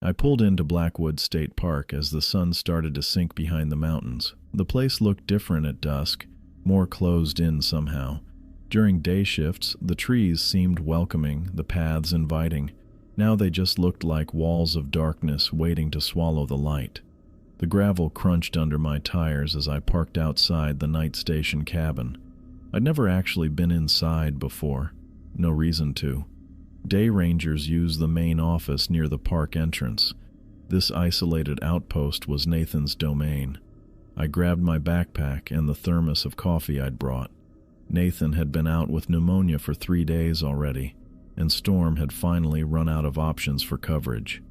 I pulled into Blackwood State Park as the sun started to sink behind the mountains. The place looked different at dusk, more closed in somehow. During day shifts, the trees seemed welcoming, the paths inviting. Now they just looked like walls of darkness waiting to swallow the light. The gravel crunched under my tires as I parked outside the night station cabin. I'd never actually been inside before. No reason to. Day rangers use the main office near the park entrance. This isolated outpost was Nathan's domain. I grabbed my backpack and the thermos of coffee I'd brought. Nathan had been out with pneumonia for 3 days already, and Storm had finally run out of options for coverage.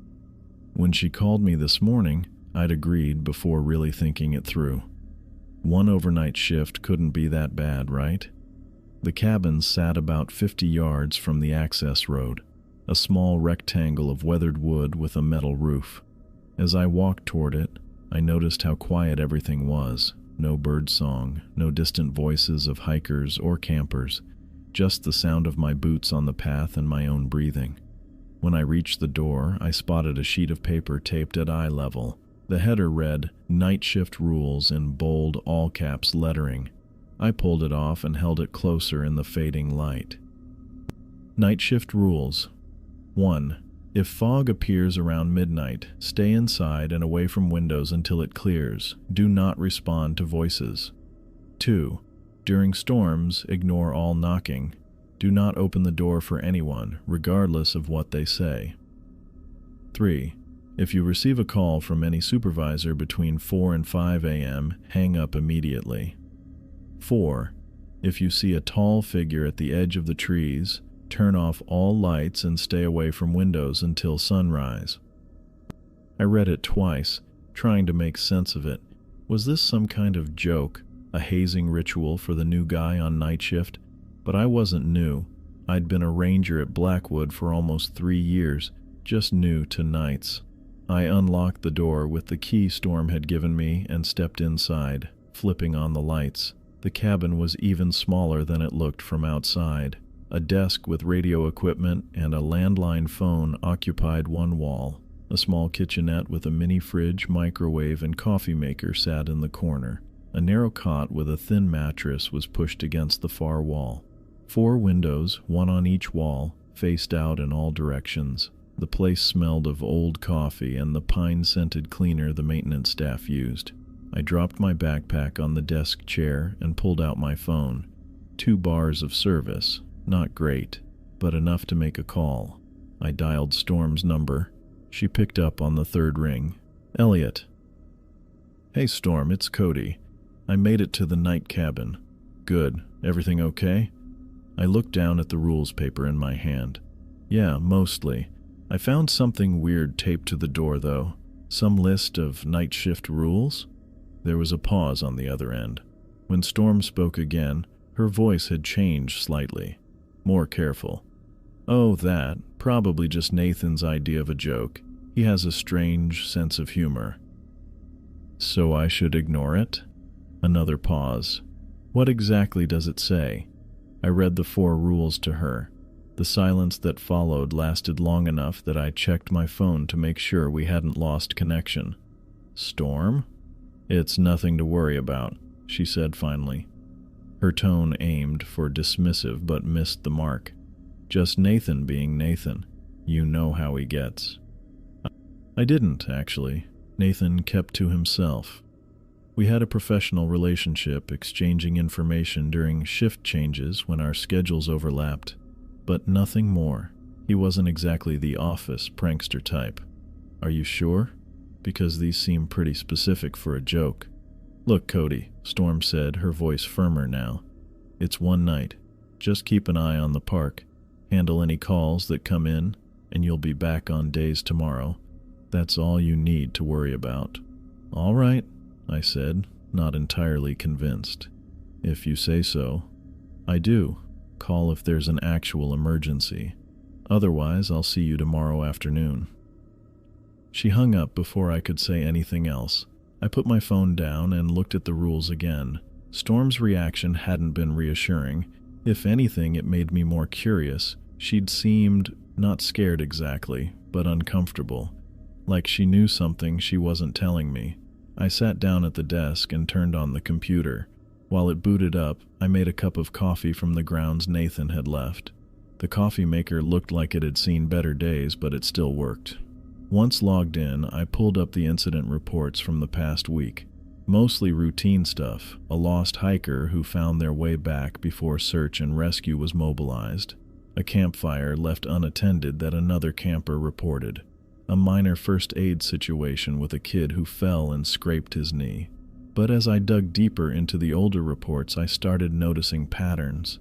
When she called me this morning, I'd agreed before really thinking it through. One overnight shift couldn't be that bad, right? The cabin sat about 50 yards from the access road, a small rectangle of weathered wood with a metal roof. As I walked toward it, I noticed how quiet everything was. No bird song, no distant voices of hikers or campers, just the sound of my boots on the path and my own breathing. When I reached the door, I spotted a sheet of paper taped at eye level. The header read, "Night Shift Rules" in bold, all-caps lettering. I pulled it off and held it closer in the fading light. Night Shift Rules. 1. If fog appears around midnight, stay inside and away from windows until it clears. Do not respond to voices. 2. During storms, ignore all knocking. Do not open the door for anyone, regardless of what they say. 3. If you receive a call from any supervisor between 4 and 5 a.m., hang up immediately. 4. If you see a tall figure at the edge of the trees, turn off all lights and stay away from windows until sunrise. I read it twice, trying to make sense of it. Was this some kind of joke, a hazing ritual for the new guy on night shift? But I wasn't new. I'd been a ranger at Blackwood for almost 3 years, just new to nights. I unlocked the door with the key Storm had given me and stepped inside, flipping on the lights. The cabin was even smaller than it looked from outside. A desk with radio equipment and a landline phone occupied one wall. A small kitchenette with a mini fridge, microwave, and coffee maker sat in the corner. A narrow cot with a thin mattress was pushed against the far wall. 4 windows, one on each wall, faced out in all directions. The place smelled of old coffee and the pine-scented cleaner the maintenance staff used. I dropped my backpack on the desk chair and pulled out my phone. 2 bars of service. Not great, but enough to make a call. I dialed Storm's number. She picked up on the 3rd ring. "Elliot." "Hey Storm, it's Cody. I made it to the night cabin." "Good. Everything okay?" I looked down at the rules paper in my hand. "Yeah, mostly. I found something weird taped to the door, though. Some list of night shift rules?" There was a pause on the other end. When Storm spoke again, her voice had changed slightly. More careful. "Oh, that. Probably just Nathan's idea of a joke. He has a strange sense of humor." "So I should ignore it?" Another pause. "What exactly does it say?" I read the 4 rules to her. The silence that followed lasted long enough that I checked my phone to make sure we hadn't lost connection. "Storm?" "It's nothing to worry about," she said finally. Her tone aimed for dismissive but missed the mark. "Just Nathan being Nathan. You know how he gets." I didn't, actually. Nathan kept to himself. We had a professional relationship, exchanging information during shift changes when our schedules overlapped, but nothing more. He wasn't exactly the office prankster type. "Are you sure? Because these seem pretty specific for a joke." "Look, Cody," Storm said, her voice firmer now. "It's one night. Just keep an eye on the park. Handle any calls that come in, and you'll be back on days tomorrow. That's all you need to worry about." "All right," I said, not entirely convinced. "If you say so." "I do. Call if there's an actual emergency. Otherwise, I'll see you tomorrow afternoon." She hung up before I could say anything else. I put my phone down and looked at the rules again. Storm's reaction hadn't been reassuring. If anything, it made me more curious. She'd seemed not scared exactly, but uncomfortable. like she knew something she wasn't telling me. I sat down at the desk and turned on the computer. While it booted up, I made a cup of coffee from the grounds Nathan had left. The coffee maker looked like it had seen better days, but it still worked. Once logged in, I pulled up the incident reports from the past week. Mostly routine stuff, a lost hiker who found their way back before search and rescue was mobilized, a campfire left unattended that another camper reported, a minor first aid situation with a kid who fell and scraped his knee. But as I dug deeper into the older reports, I started noticing patterns.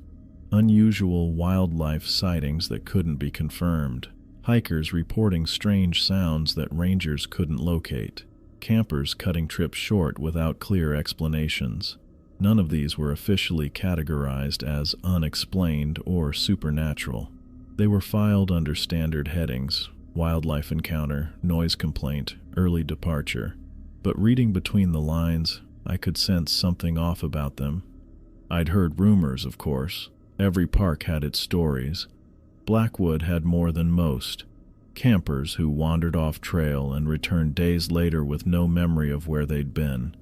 Unusual wildlife sightings that couldn't be confirmed, hikers reporting strange sounds that rangers couldn't locate, campers cutting trips short without clear explanations. None of these were officially categorized as unexplained or supernatural. They were filed under standard headings: wildlife encounter, noise complaint, early departure. But reading between the lines, I could sense something off about them. I'd heard rumors, of course. Every park had its stories. Blackwood had more than most. Campers who wandered off trail and returned days later with no memory of where they'd been.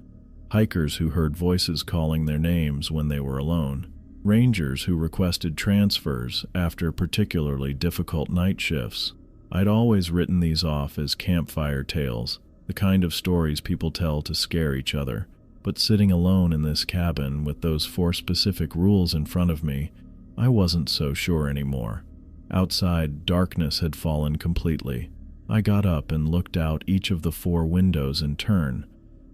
Hikers who heard voices calling their names when they were alone. Rangers who requested transfers after particularly difficult night shifts. I'd always written these off as campfire tales, the kind of stories people tell to scare each other. But sitting alone in this cabin with those 4 specific rules in front of me, I wasn't so sure anymore. Outside, darkness had fallen completely. I got up and looked out each of the 4 windows in turn.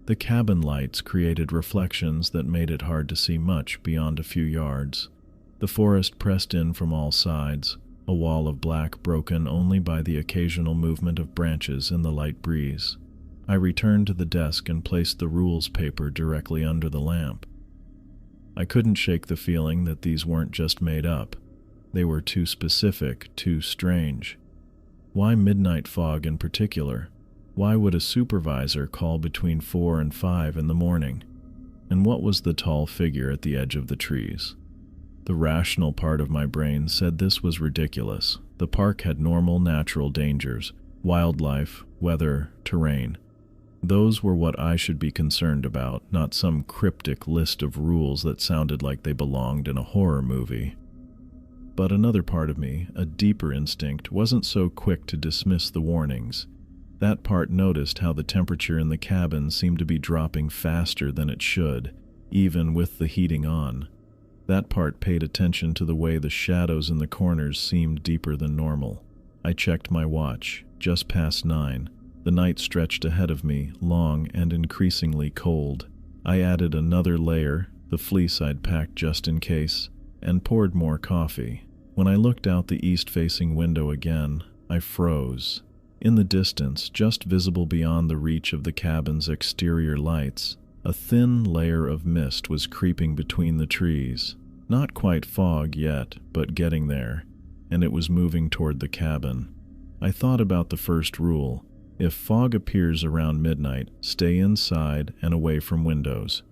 The cabin lights created reflections that made it hard to see much beyond a few yards. The forest pressed in from all sides, a wall of black broken only by the occasional movement of branches in the light breeze. I returned to the desk and placed the rules paper directly under the lamp. I couldn't shake the feeling that these weren't just made up. They were too specific, too strange. Why midnight fog in particular? Why would a supervisor call between 4 and 5 in the morning? And what was the tall figure at the edge of the trees? The rational part of my brain said this was ridiculous. The park had normal natural dangers: wildlife, weather, terrain. Those were what I should be concerned about, not some cryptic list of rules that sounded like they belonged in a horror movie. But another part of me, a deeper instinct, wasn't so quick to dismiss the warnings. That part noticed how the temperature in the cabin seemed to be dropping faster than it should, even with the heating on. That part paid attention to the way the shadows in the corners seemed deeper than normal. I checked my watch, just past 9. The night stretched ahead of me, long and increasingly cold. I added another layer, the fleece I'd packed just in case, and poured more coffee. When I looked out the east-facing window again, I froze. In the distance, just visible beyond the reach of the cabin's exterior lights, a thin layer of mist was creeping between the trees. Not quite fog yet, but getting there, and it was moving toward the cabin. I thought about the first rule. If fog appears around midnight, stay inside and away from windows.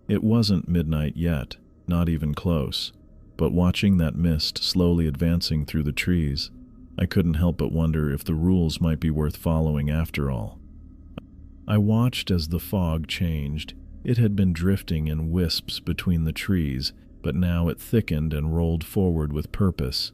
It wasn't midnight yet, not even close, but watching that mist slowly advancing through the trees, I couldn't help but wonder if the rules might be worth following after all. I watched as the fog changed. It had been drifting in wisps between the trees, but now it thickened and rolled forward with purpose.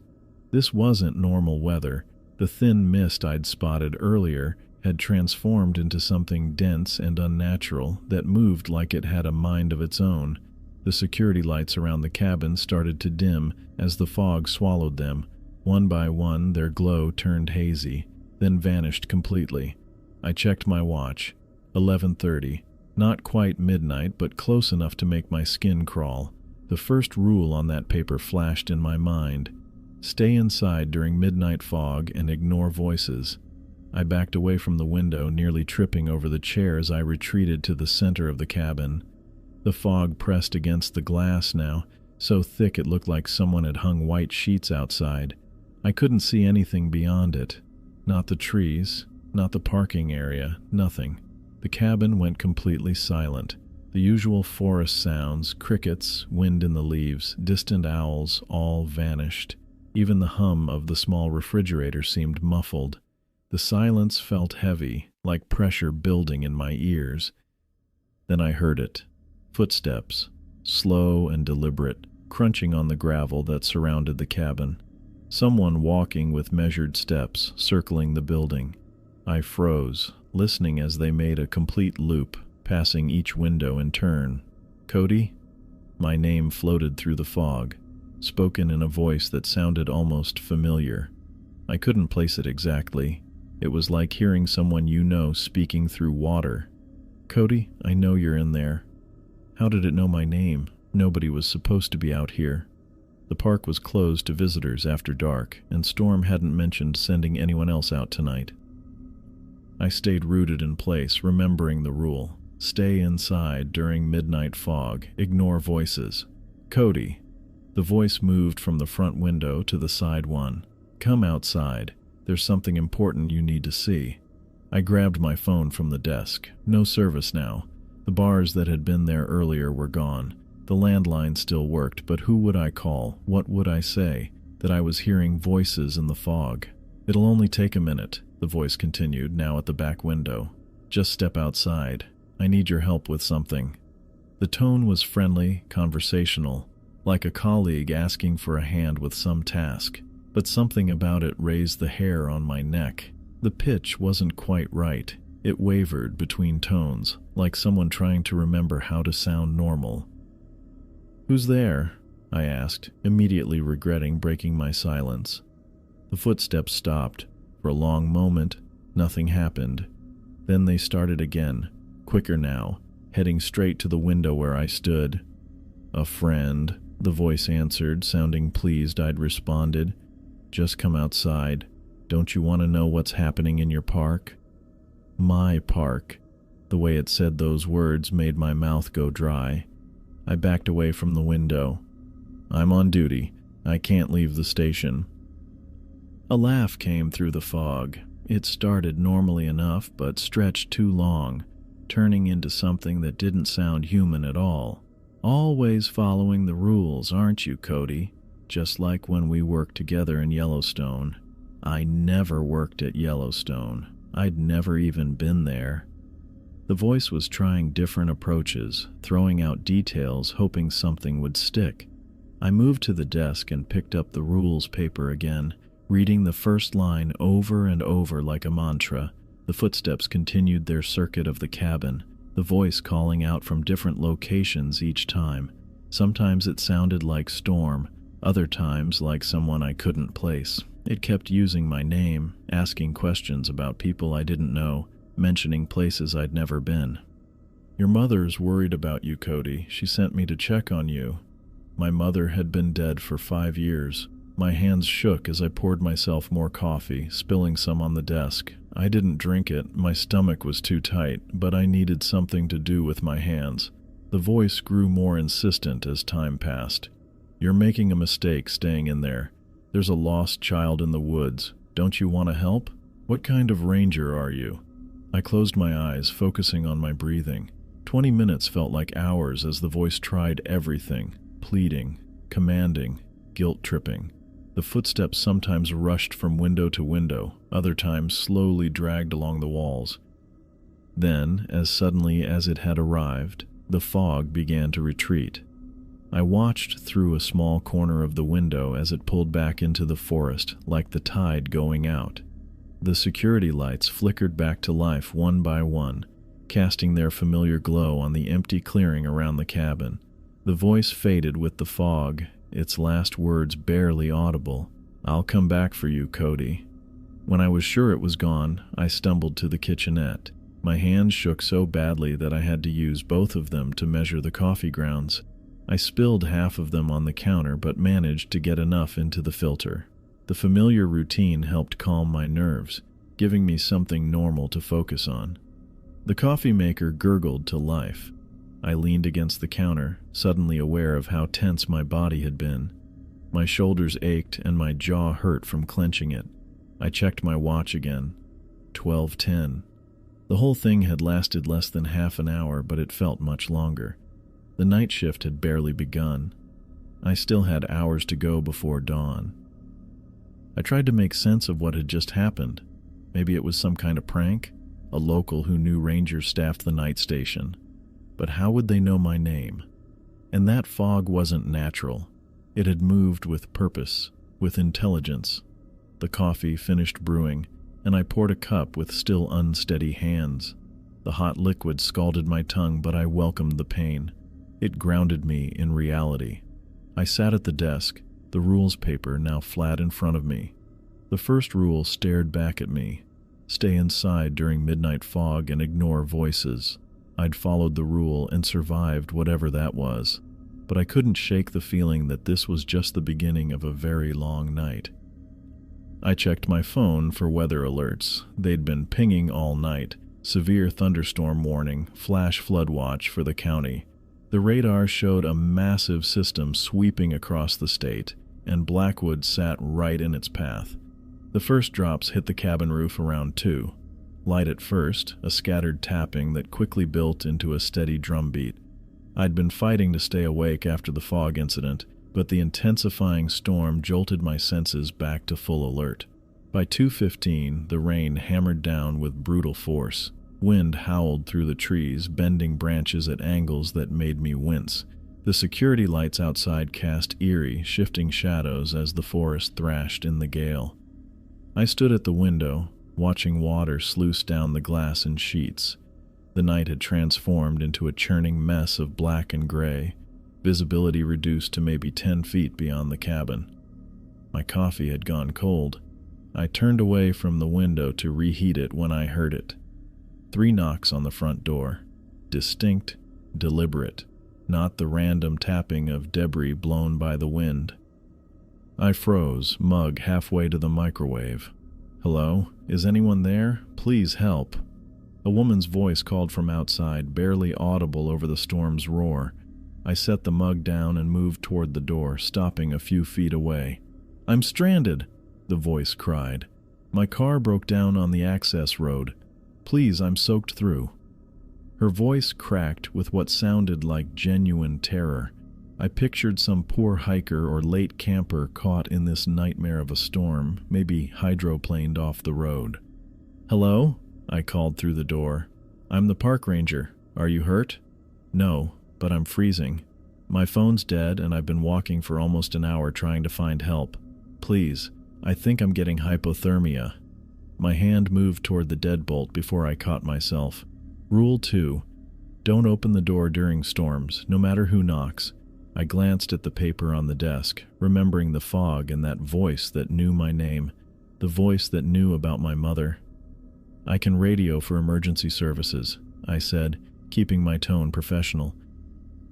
This wasn't normal weather. The thin mist I'd spotted earlier had transformed into something dense and unnatural that moved like it had a mind of its own. The security lights around the cabin started to dim as the fog swallowed them. One by one, their glow turned hazy, then vanished completely. I checked my watch. 11:30. Not quite midnight, but close enough to make my skin crawl. The first rule on that paper flashed in my mind. Stay inside during midnight fog and ignore voices. I backed away from the window, nearly tripping over the chair as I retreated to the center of the cabin. The fog pressed against the glass now, so thick it looked like someone had hung white sheets outside. I couldn't see anything beyond it. Not the trees, not the parking area, nothing. The cabin went completely silent. The usual forest sounds, crickets, wind in the leaves, distant owls, all vanished. Even the hum of the small refrigerator seemed muffled. The silence felt heavy, like pressure building in my ears. Then I heard it. Footsteps, slow and deliberate, crunching on the gravel that surrounded the cabin. Someone walking with measured steps, circling the building. I froze, listening as they made a complete loop, passing each window in turn. "Cody?" My name floated through the fog, spoken in a voice that sounded almost familiar. I couldn't place it exactly. It was like hearing someone you know speaking through water. "Cody, I know you're in there." How did it know my name? Nobody was supposed to be out here. The park was closed to visitors after dark, and Storm hadn't mentioned sending anyone else out tonight. I stayed rooted in place, remembering the rule. Stay inside during midnight fog. Ignore voices. "Cody." The voice moved from the front window to the side one. "Come outside. There's something important you need to see." I grabbed my phone from the desk. No service now. The bars that had been there earlier were gone. The landline still worked, but who would I call? What would I say? That I was hearing voices in the fog. "It'll only take a minute," the voice continued, now at the back window. "Just step outside. I need your help with something." The tone was friendly, conversational, like a colleague asking for a hand with some task. But something about it raised the hair on my neck. The pitch wasn't quite right. It wavered between tones, like someone trying to remember how to sound normal. "Who's there?" I asked, immediately regretting breaking my silence. The footsteps stopped. For a long moment, nothing happened. Then they started again, quicker now, heading straight to the window where I stood. "A friend," the voice answered, sounding pleased I'd responded. "Just come outside. Don't you want to know what's happening in your park?" My park. The way it said those words made my mouth go dry. I backed away from the window. "I'm on duty. I can't leave the station." A laugh came through the fog. It started normally enough, but stretched too long, turning into something that didn't sound human at all. "Always following the rules, aren't you, Cody? Just like when we worked together in Yellowstone." I never worked at Yellowstone. I'd never even been there. The voice was trying different approaches, throwing out details, hoping something would stick. I moved to the desk and picked up the rules paper again, reading the first line over and over like a mantra. The footsteps continued their circuit of the cabin, the voice calling out from different locations each time. Sometimes it sounded like Storm, other times like someone I couldn't place. It kept using my name, asking questions about people I didn't know, mentioning places I'd never been. "Your mother's worried about you, Cody. She sent me to check on you." My mother had been dead for 5 years. My hands shook as I poured myself more coffee, spilling some on the desk. I didn't drink it. My stomach was too tight, but I needed something to do with my hands. The voice grew more insistent as time passed. "You're making a mistake staying in there. There's a lost child in the woods. Don't you want to help? What kind of ranger are you?" I closed my eyes, focusing on my breathing. 20 minutes felt like hours as the voice tried everything, pleading, commanding, guilt-tripping. The footsteps sometimes rushed from window to window, other times slowly dragged along the walls. Then, as suddenly as it had arrived, the fog began to retreat. I watched through a small corner of the window as it pulled back into the forest, like the tide going out. The security lights flickered back to life one by one, casting their familiar glow on the empty clearing around the cabin. The voice faded with the fog, its last words barely audible. "I'll come back for you, Cody." When I was sure it was gone, I stumbled to the kitchenette. My hands shook so badly that I had to use both of them to measure the coffee grounds. I spilled half of them on the counter but managed to get enough into the filter. The familiar routine helped calm my nerves, giving me something normal to focus on. The coffee maker gurgled to life. I leaned against the counter, suddenly aware of how tense my body had been. My shoulders ached and my jaw hurt from clenching it. I checked my watch again. 12:10. The whole thing had lasted less than half an hour, but it felt much longer. The night shift had barely begun. I still had hours to go before dawn. I tried to make sense of what had just happened. Maybe it was some kind of prank? A local who knew rangers staffed the night station. But how would they know my name? And that fog wasn't natural. It had moved with purpose, with intelligence. The coffee finished brewing, and I poured a cup with still unsteady hands. The hot liquid scalded my tongue, but I welcomed the pain. It grounded me in reality. I sat at the desk, the rules paper now flat in front of me. The first rule stared back at me. Stay inside during midnight fog and ignore voices. I'd followed the rule and survived whatever that was. But I couldn't shake the feeling that this was just the beginning of a very long night. I checked my phone for weather alerts. They'd been pinging all night. Severe thunderstorm warning, flash flood watch for the county. The radar showed a massive system sweeping across the state, and Blackwood sat right in its path. The first drops hit the cabin roof around 2. Light at first, a scattered tapping that quickly built into a steady drumbeat. I'd been fighting to stay awake after the fog incident, but the intensifying storm jolted my senses back to full alert. By 2:15, the rain hammered down with brutal force. Wind howled through the trees, bending branches at angles that made me wince. The security lights outside cast eerie, shifting shadows as the forest thrashed in the gale. I stood at the window, watching water sluice down the glass in sheets. The night had transformed into a churning mess of black and gray, visibility reduced to maybe 10 feet beyond the cabin. My coffee had gone cold. I turned away from the window to reheat it when I heard it. 3 knocks on the front door. Distinct, deliberate, not the random tapping of debris blown by the wind. I froze, mug halfway to the microwave. "Hello? Is anyone there? Please help." A woman's voice called from outside, barely audible over the storm's roar. I set the mug down and moved toward the door, stopping a few feet away. "I'm stranded," the voice cried. "My car broke down on the access road. Please, I'm soaked through." Her voice cracked with what sounded like genuine terror. I pictured some poor hiker or late camper caught in this nightmare of a storm, maybe hydroplaned off the road. "Hello?" I called through the door. "I'm the park ranger. Are you hurt?" "No, but I'm freezing. My phone's dead and I've been walking for almost an hour trying to find help. Please, I think I'm getting hypothermia." My hand moved toward the deadbolt before I caught myself. Rule 2. Don't open the door during storms, no matter who knocks. I glanced at the paper on the desk, remembering the fog and that voice that knew my name, the voice that knew about my mother. "I can radio for emergency services," I said, keeping my tone professional.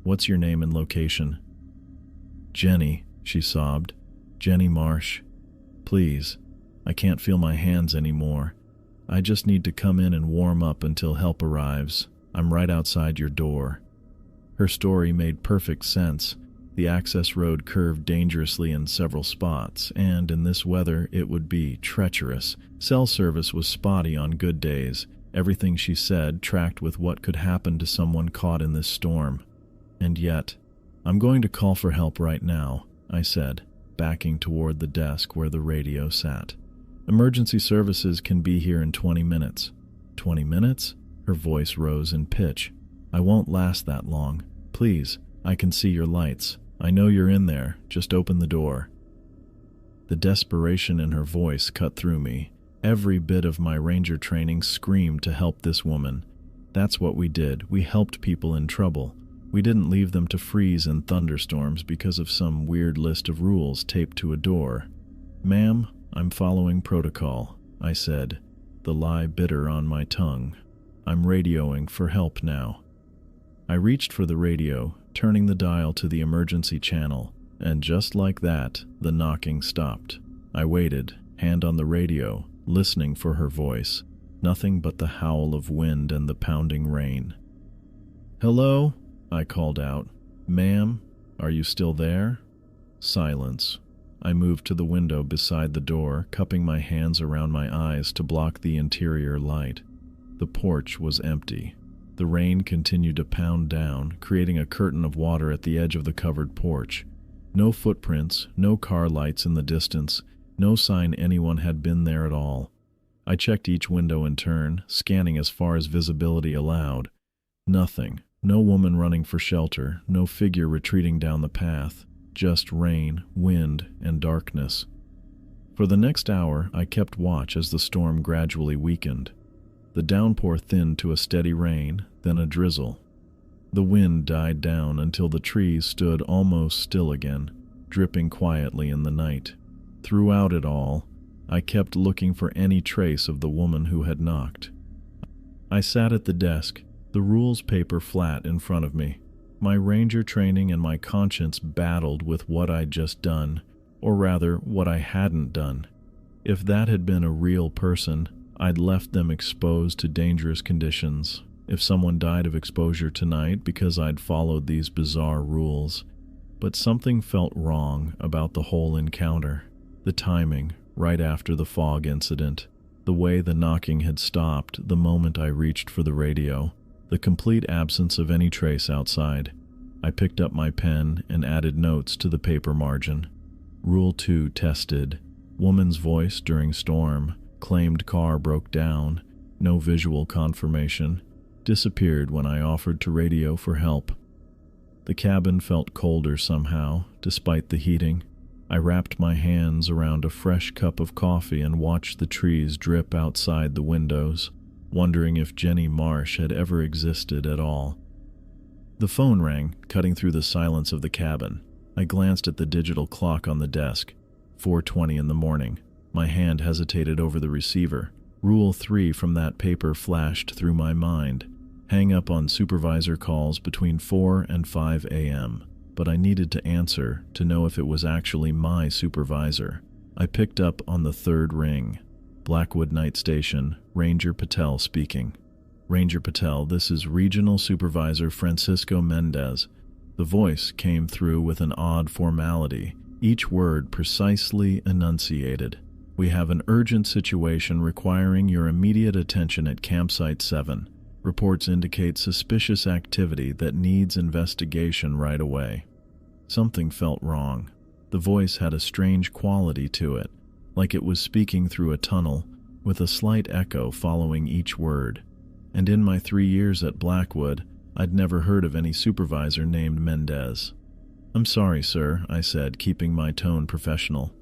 "What's your name and location?" "Jenny," she sobbed. "Jenny Marsh. Please, I can't feel my hands anymore. I just need to come in and warm up until help arrives. I'm right outside your door." Her story made perfect sense. The access road curved dangerously in several spots, and in this weather it would be treacherous. Cell service was spotty on good days. Everything she said tracked with what could happen to someone caught in this storm. And yet, "I'm going to call for help right now," I said, backing toward the desk where the radio sat. "Emergency services can be here in 20 minutes. 20 minutes? Her voice rose in pitch. "I won't last that long. Please, I can see your lights. I know you're in there. Just open the door." The desperation in her voice cut through me. Every bit of my ranger training screamed to help this woman. That's what we did. We helped people in trouble. We didn't leave them to freeze in thunderstorms because of some weird list of rules taped to a door. "Ma'am, I'm following protocol," I said, the lie bitter on my tongue. "I'm radioing for help now." I reached for the radio, turning the dial to the emergency channel, and just like that, the knocking stopped. I waited, hand on the radio, listening for her voice. Nothing but the howl of wind and the pounding rain. "Hello?" I called out. "Ma'am, are you still there?" Silence. I moved to the window beside the door, cupping my hands around my eyes to block the interior light. The porch was empty. The rain continued to pound down, creating a curtain of water at the edge of the covered porch. No footprints, no car lights in the distance, no sign anyone had been there at all. I checked each window in turn, scanning as far as visibility allowed. Nothing. No woman running for shelter, no figure retreating down the path. Just rain, wind, and darkness. For the next hour, I kept watch as the storm gradually weakened. The downpour thinned to a steady rain, then a drizzle. The wind died down until the trees stood almost still again, dripping quietly in the night. Throughout it all, I kept looking for any trace of the woman who had knocked. I sat at the desk, the rules paper flat in front of me. My ranger training and my conscience battled with what I'd just done, or rather, what I hadn't done. If that had been a real person, I'd left them exposed to dangerous conditions. If someone died of exposure tonight because I'd followed these bizarre rules. But something felt wrong about the whole encounter. The timing, right after the fog incident. The way the knocking had stopped the moment I reached for the radio. The complete absence of any trace outside. I picked up my pen and added notes to the paper margin. Rule 2 tested. Woman's voice during storm. Claimed car broke down. No visual confirmation. Disappeared when I offered to radio for help. The cabin felt colder somehow, despite the heating. I wrapped my hands around a fresh cup of coffee and watched the trees drip outside the windows, wondering if Jenny Marsh had ever existed at all. The phone rang, cutting through the silence of the cabin. I glanced at the digital clock on the desk. 4:20 in the morning. My hand hesitated over the receiver. Rule 3 from that paper flashed through my mind. Hang up on supervisor calls between 4 and 5 a.m. But I needed to answer to know if it was actually my supervisor. I picked up on the third ring. Blackwood Night Station, Ranger Patel speaking. Ranger Patel, this is Regional Supervisor Francisco Mendez. The voice came through with an odd formality, each word precisely enunciated. We have an urgent situation requiring your immediate attention at Campsite 7. Reports indicate suspicious activity that needs investigation right away. Something felt wrong. The voice had a strange quality to it, like it was speaking through a tunnel, with a slight echo following each word. And in my 3 years at Blackwood, I'd never heard of any supervisor named Mendez. I'm sorry, sir, I said, keeping my tone professional.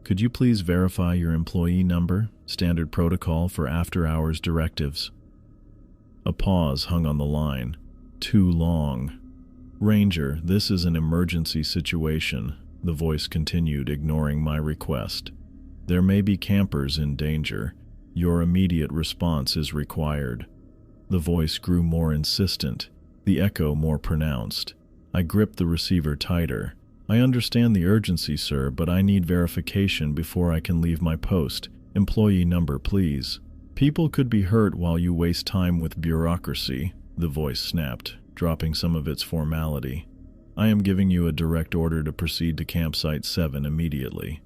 Could you please verify your employee number? Standard protocol for after-hours directives. A pause hung on the line. Too long. Ranger, this is an emergency situation, the voice continued, ignoring my request. There may be campers in danger. Your immediate response is required. The voice grew more insistent, the echo more pronounced. I gripped the receiver tighter. I understand the urgency, sir, but I need verification before I can leave my post. Employee number, please. People could be hurt while you waste time with bureaucracy, the voice snapped, dropping some of its formality. I am giving you a direct order to proceed to Campsite 7 immediately.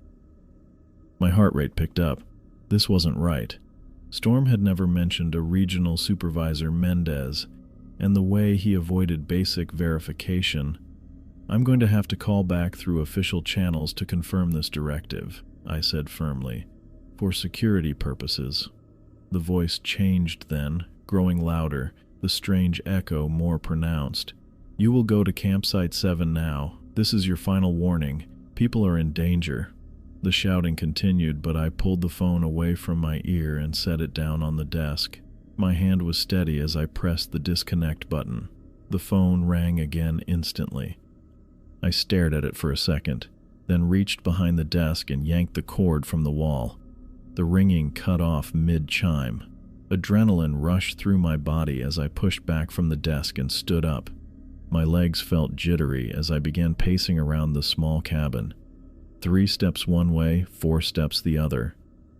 My heart rate picked up. This wasn't right. Storm had never mentioned a regional supervisor Mendez, and the way he avoided basic verification. I'm going to have to call back through official channels to confirm this directive, I said firmly, for security purposes. The voice changed then, growing louder, the strange echo more pronounced. You will go to Campsite 7 now. This is your final warning. People are in danger. The shouting continued, but I pulled the phone away from my ear and set it down on the desk. My hand was steady as I pressed the disconnect button. The phone rang again instantly. I stared at it for a second, then reached behind the desk and yanked the cord from the wall. The ringing cut off mid-chime. Adrenaline rushed through my body as I pushed back from the desk and stood up. My legs felt jittery as I began pacing around the small cabin. 3 steps one way, 4 steps the other.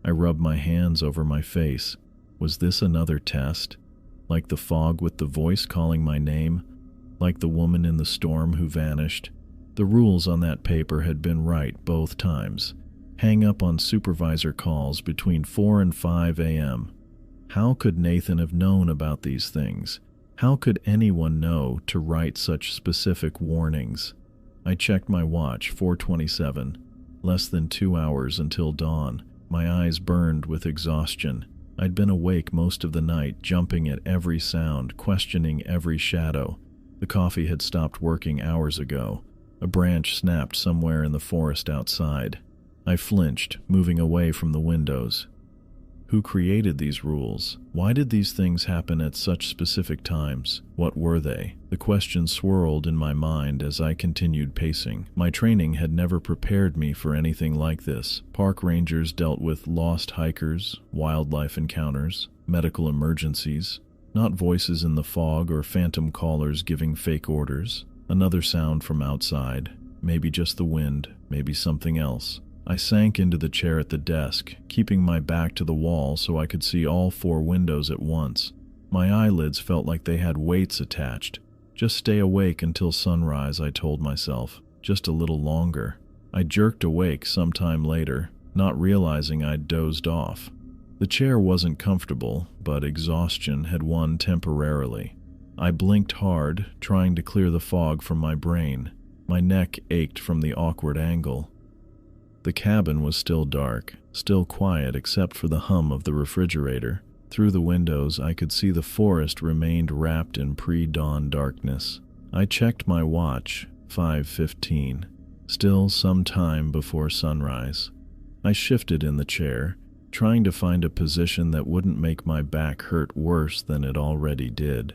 I rubbed my hands over my face. Was this another test? Like the fog with the voice calling my name? Like the woman in the storm who vanished? The rules on that paper had been right both times. Hang up on supervisor calls between 4 and 5 a.m. How could Nathan have known about these things? How could anyone know to write such specific warnings? I checked my watch, 4:27. Less than 2 hours until dawn. My eyes burned with exhaustion. I'd been awake most of the night, jumping at every sound, questioning every shadow. The coffee had stopped working hours ago. A branch snapped somewhere in the forest outside. I flinched, moving away from the windows. Who created these rules? Why did these things happen at such specific times? What were they? The question swirled in my mind as I continued pacing. My training had never prepared me for anything like this. Park rangers dealt with lost hikers, wildlife encounters, medical emergencies, not voices in the fog or phantom callers giving fake orders. Another sound from outside, maybe just the wind, maybe something else. I sank into the chair at the desk, keeping my back to the wall so I could see all 4 windows at once. My eyelids felt like they had weights attached. Just stay awake until sunrise, I told myself. Just a little longer. I jerked awake sometime later, not realizing I'd dozed off. The chair wasn't comfortable, but exhaustion had won temporarily. I blinked hard, trying to clear the fog from my brain. My neck ached from the awkward angle. The cabin was still dark, still quiet except for the hum of the refrigerator. Through the windows, I could see the forest remained wrapped in pre-dawn darkness. I checked my watch, 5:15. Still some time before sunrise. I shifted in the chair, trying to find a position that wouldn't make my back hurt worse than it already did.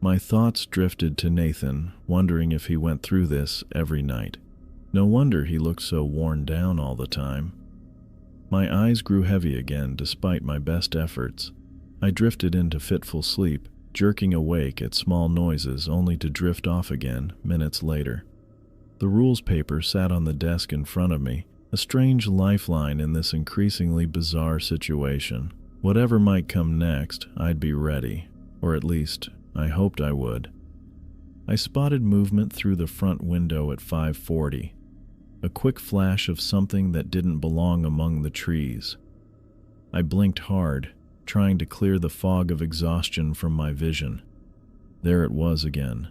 My thoughts drifted to Nathan, wondering if he went through this every night. No wonder he looked so worn down all the time. My eyes grew heavy again despite my best efforts. I drifted into fitful sleep, jerking awake at small noises only to drift off again minutes later. The rules paper sat on the desk in front of me, a strange lifeline in this increasingly bizarre situation. Whatever might come next, I'd be ready, or at least I hoped I would. I spotted movement through the front window at 5:40. A quick flash of something that didn't belong among the trees. I blinked hard, trying to clear the fog of exhaustion from my vision. There it was again.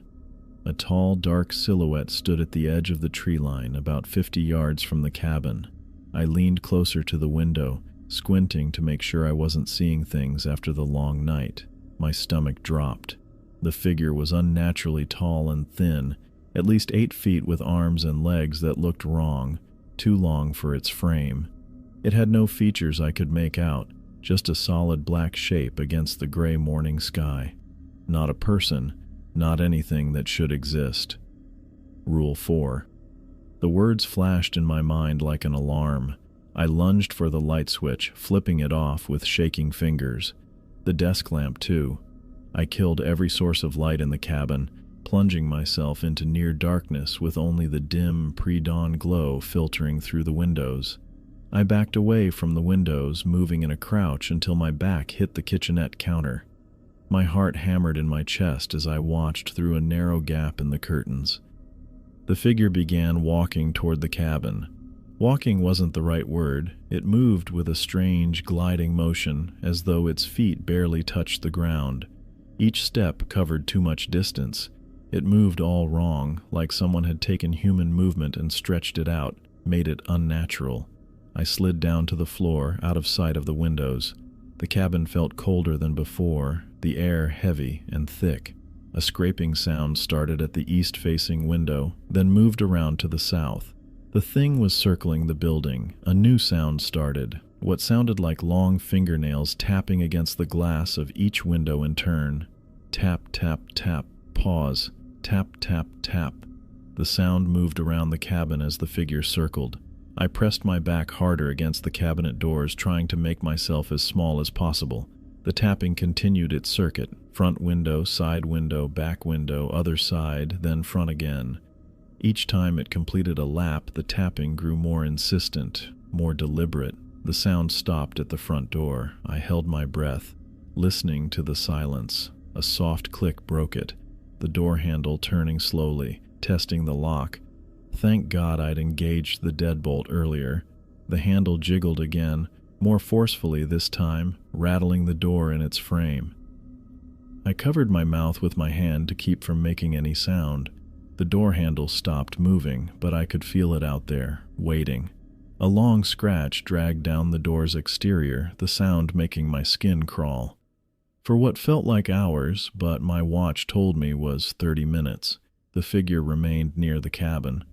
A tall, dark silhouette stood at the edge of the tree line, about 50 yards from the cabin. I leaned closer to the window, squinting to make sure I wasn't seeing things after the long night. My stomach dropped. The figure was unnaturally tall and thin, at least 8 feet with arms and legs that looked wrong, too long for its frame. It had no features I could make out, just a solid black shape against the gray morning sky. Not a person, not anything that should exist. Rule 4. The words flashed in my mind like an alarm. I lunged for the light switch, flipping it off with shaking fingers. The desk lamp, too. I killed every source of light in the cabin, plunging myself into near darkness with only the dim, pre-dawn glow filtering through the windows. I backed away from the windows, moving in a crouch until my back hit the kitchenette counter. My heart hammered in my chest as I watched through a narrow gap in the curtains. The figure began walking toward the cabin. Walking wasn't the right word. It moved with a strange, gliding motion, as though its feet barely touched the ground. Each step covered too much distance. It moved all wrong, like someone had taken human movement and stretched it out, made it unnatural. I slid down to the floor, out of sight of the windows. The cabin felt colder than before, the air heavy and thick. A scraping sound started at the east-facing window, then moved around to the south. The thing was circling the building. A new sound started, what sounded like long fingernails tapping against the glass of each window in turn. Tap, tap, tap, pause. Tap, tap, tap. The sound moved around the cabin as the figure circled. I pressed my back harder against the cabinet doors, trying to make myself as small as possible. The tapping continued its circuit. Front window, side window, back window, other side, then front again. Each time it completed a lap, the tapping grew more insistent, more deliberate. The sound stopped at the front door. I held my breath, listening to the silence. A soft click broke it. The door handle turning slowly, testing the lock. Thank God I'd engaged the deadbolt earlier. The handle jiggled again, more forcefully this time, rattling the door in its frame. I covered my mouth with my hand to keep from making any sound. The door handle stopped moving, but I could feel it out there, waiting. A long scratch dragged down the door's exterior, the sound making my skin crawl. For what felt like hours, but my watch told me was 30 minutes, the figure remained near the cabin.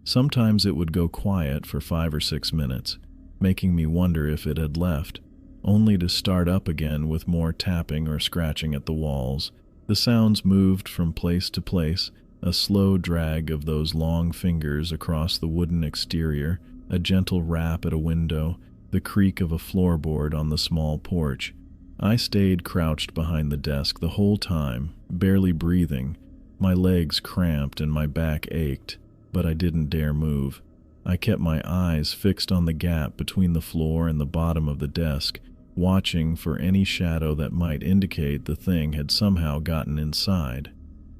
Sometimes it would go quiet for 5 or 6 minutes, making me wonder if it had left, only to start up again with more tapping or scratching at the walls. The sounds moved from place to place, a slow drag of those long fingers across the wooden exterior, a gentle rap at a window, the creak of a floorboard on the small porch. I stayed crouched behind the desk the whole time, barely breathing. My legs cramped and my back ached, but I didn't dare move. I kept my eyes fixed on the gap between the floor and the bottom of the desk, watching for any shadow that might indicate the thing had somehow gotten inside.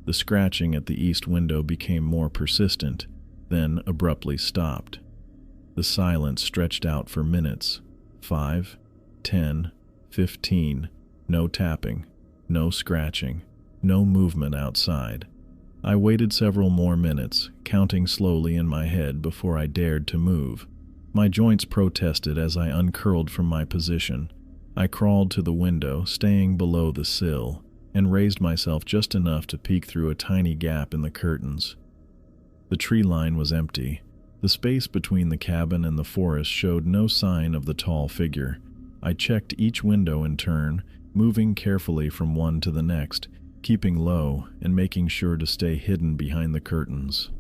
The scratching at the east window became more persistent, then abruptly stopped. The silence stretched out for minutes. 5, 10, 15. No tapping, no scratching, no movement outside. I waited several more minutes, counting slowly in my head before I dared to move. My joints protested as I uncurled from my position. I crawled to the window, staying below the sill, and raised myself just enough to peek through a tiny gap in the curtains. The tree line was empty. The space between the cabin and the forest showed no sign of the tall figure. I checked each window in turn, moving carefully from one to the next, keeping low and making sure to stay hidden behind the curtains.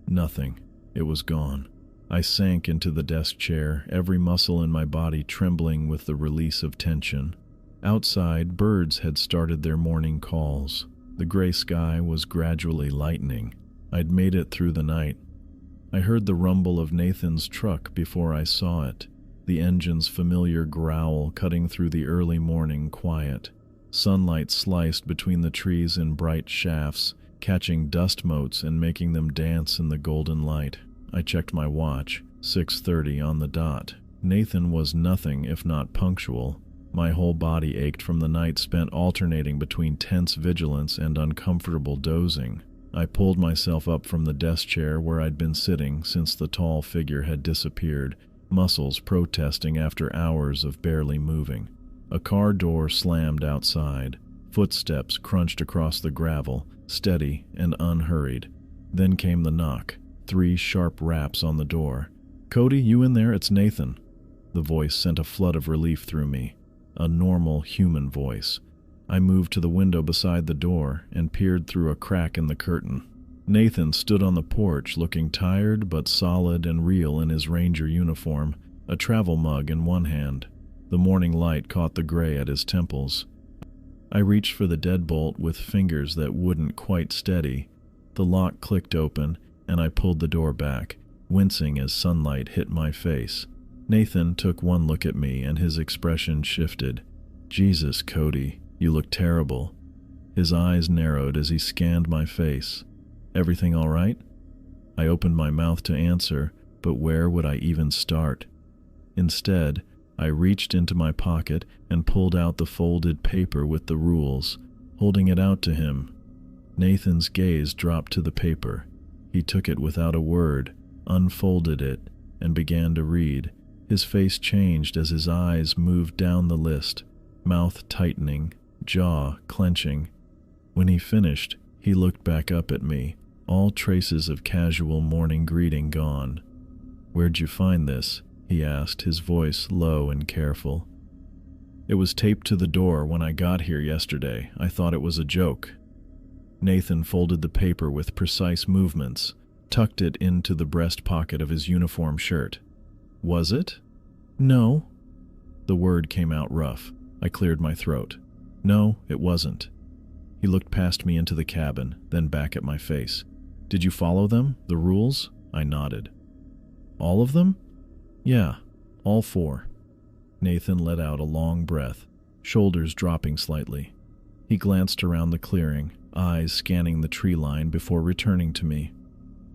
Nothing. It was gone. I sank into the desk chair, every muscle in my body trembling with the release of tension. Outside, birds had started their morning calls. The gray sky was gradually lightening. I'd made it through the night. I heard the rumble of Nathan's truck before I saw it, the engine's familiar growl cutting through the early morning quiet. Sunlight sliced between the trees in bright shafts, catching dust motes and making them dance in the golden light. I checked my watch, 6:30 on the dot. Nathan was nothing if not punctual. My whole body ached from the night spent alternating between tense vigilance and uncomfortable dozing. I pulled myself up from the desk chair where I'd been sitting since the tall figure had disappeared, muscles protesting after hours of barely moving. A car door slammed outside. Footsteps crunched across the gravel, steady and unhurried. Then came the knock, 3 sharp raps on the door. "Cody, you in there? It's Nathan." The voice sent a flood of relief through me. A normal human voice. I moved to the window beside the door and peered through a crack in the curtain. Nathan stood on the porch looking tired but solid and real in his ranger uniform, a travel mug in one hand. The morning light caught the gray at his temples. I reached for the deadbolt with fingers that wouldn't quite steady. The lock clicked open and I pulled the door back, wincing as sunlight hit my face. Nathan took one look at me and his expression shifted. "Jesus, Cody, you look terrible." His eyes narrowed as he scanned my face. "Everything all right?" I opened my mouth to answer, but where would I even start? Instead, I reached into my pocket and pulled out the folded paper with the rules, holding it out to him. Nathan's gaze dropped to the paper. He took it without a word, unfolded it, and began to read. His face changed as his eyes moved down the list, mouth tightening, jaw clenching. When he finished, he looked back up at me, all traces of casual morning greeting gone. "Where'd you find this?" he asked, his voice low and careful. "It was taped to the door when I got here yesterday. I thought it was a joke." Nathan folded the paper with precise movements, tucked it into the breast pocket of his uniform shirt. "Was it?" "No." The word came out rough. I cleared my throat. "No, it wasn't." He looked past me into the cabin, then back at my face. "Did you follow them? The rules?" I nodded. "All of them?" "Yeah, all 4. Nathan let out a long breath, shoulders dropping slightly. He glanced around the clearing, eyes scanning the tree line before returning to me.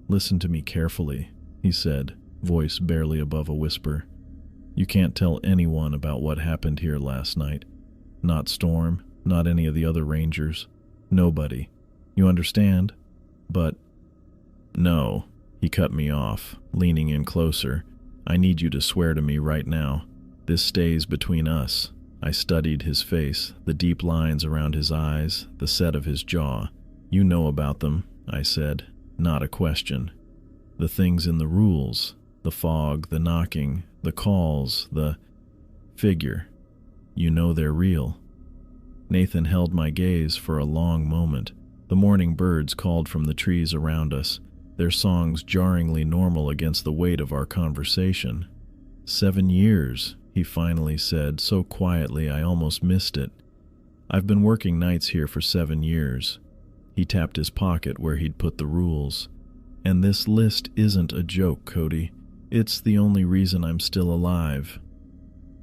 "Listen to me carefully," he said, voice barely above a whisper. "You can't tell anyone about what happened here last night. Not Storm, not any of the other rangers. Nobody. You understand? But..." "No," he cut me off, leaning in closer. I need you to swear to me right now. This stays between us." I studied his face, the deep lines around his eyes, the set of his jaw. "You know about them," I said, not a question. "The things in the rules, the fog, the knocking, the calls, the figure. You know they're real." Nathan held my gaze for a long moment. The morning birds called from the trees around us, their songs jarringly normal against the weight of our conversation. 7 years, he finally said, so quietly I almost missed it. "I've been working nights here for 7 years. He tapped his pocket where he'd put the rules. "And this list isn't a joke, Cody. It's the only reason I'm still alive."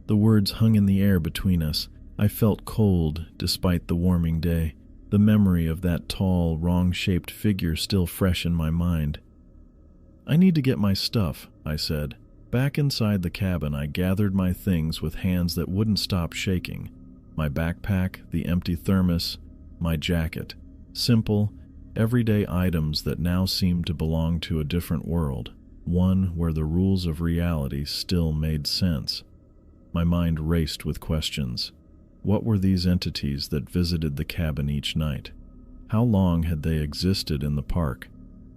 The words hung in the air between us. I felt cold despite the warming day, the memory of that tall, wrong-shaped figure still fresh in my mind. "I need to get my stuff," I said. Back inside the cabin, I gathered my things with hands that wouldn't stop shaking. My backpack, the empty thermos, my jacket. Simple, everyday items that now seemed to belong to a different world, one where the rules of reality still made sense. My mind raced with questions. What were these entities that visited the cabin each night? How long had they existed in the park?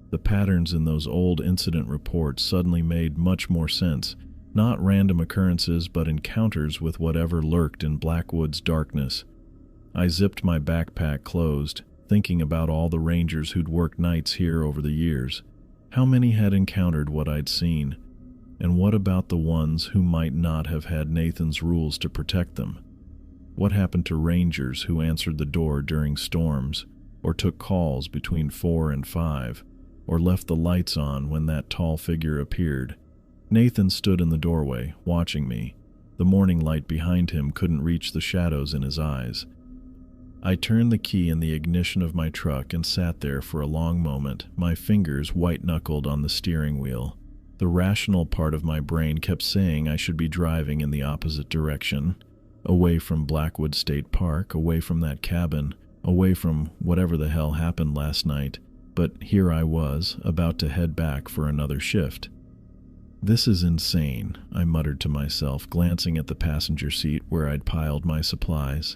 The patterns in those old incident reports suddenly made much more sense. Not random occurrences, but encounters with whatever lurked in Blackwood's darkness. I zipped my backpack closed, thinking about all the rangers who'd worked nights here over the years. How many had encountered what I'd seen? And what about the ones who might not have had Nathan's rules to protect them? What happened to rangers who answered the door during storms, or took calls between 4 and 5, or left the lights on when that tall figure appeared? Nathan stood in the doorway, watching me. The morning light behind him couldn't reach the shadows in his eyes. I turned the key in the ignition of my truck and sat there for a long moment, my fingers white-knuckled on the steering wheel. The rational part of my brain kept saying I should be driving in the opposite direction, away from Blackwood State Park, away from that cabin, away from whatever the hell happened last night. But here I was, about to head back for another shift. "This is insane," I muttered to myself, glancing at the passenger seat where I'd piled my supplies.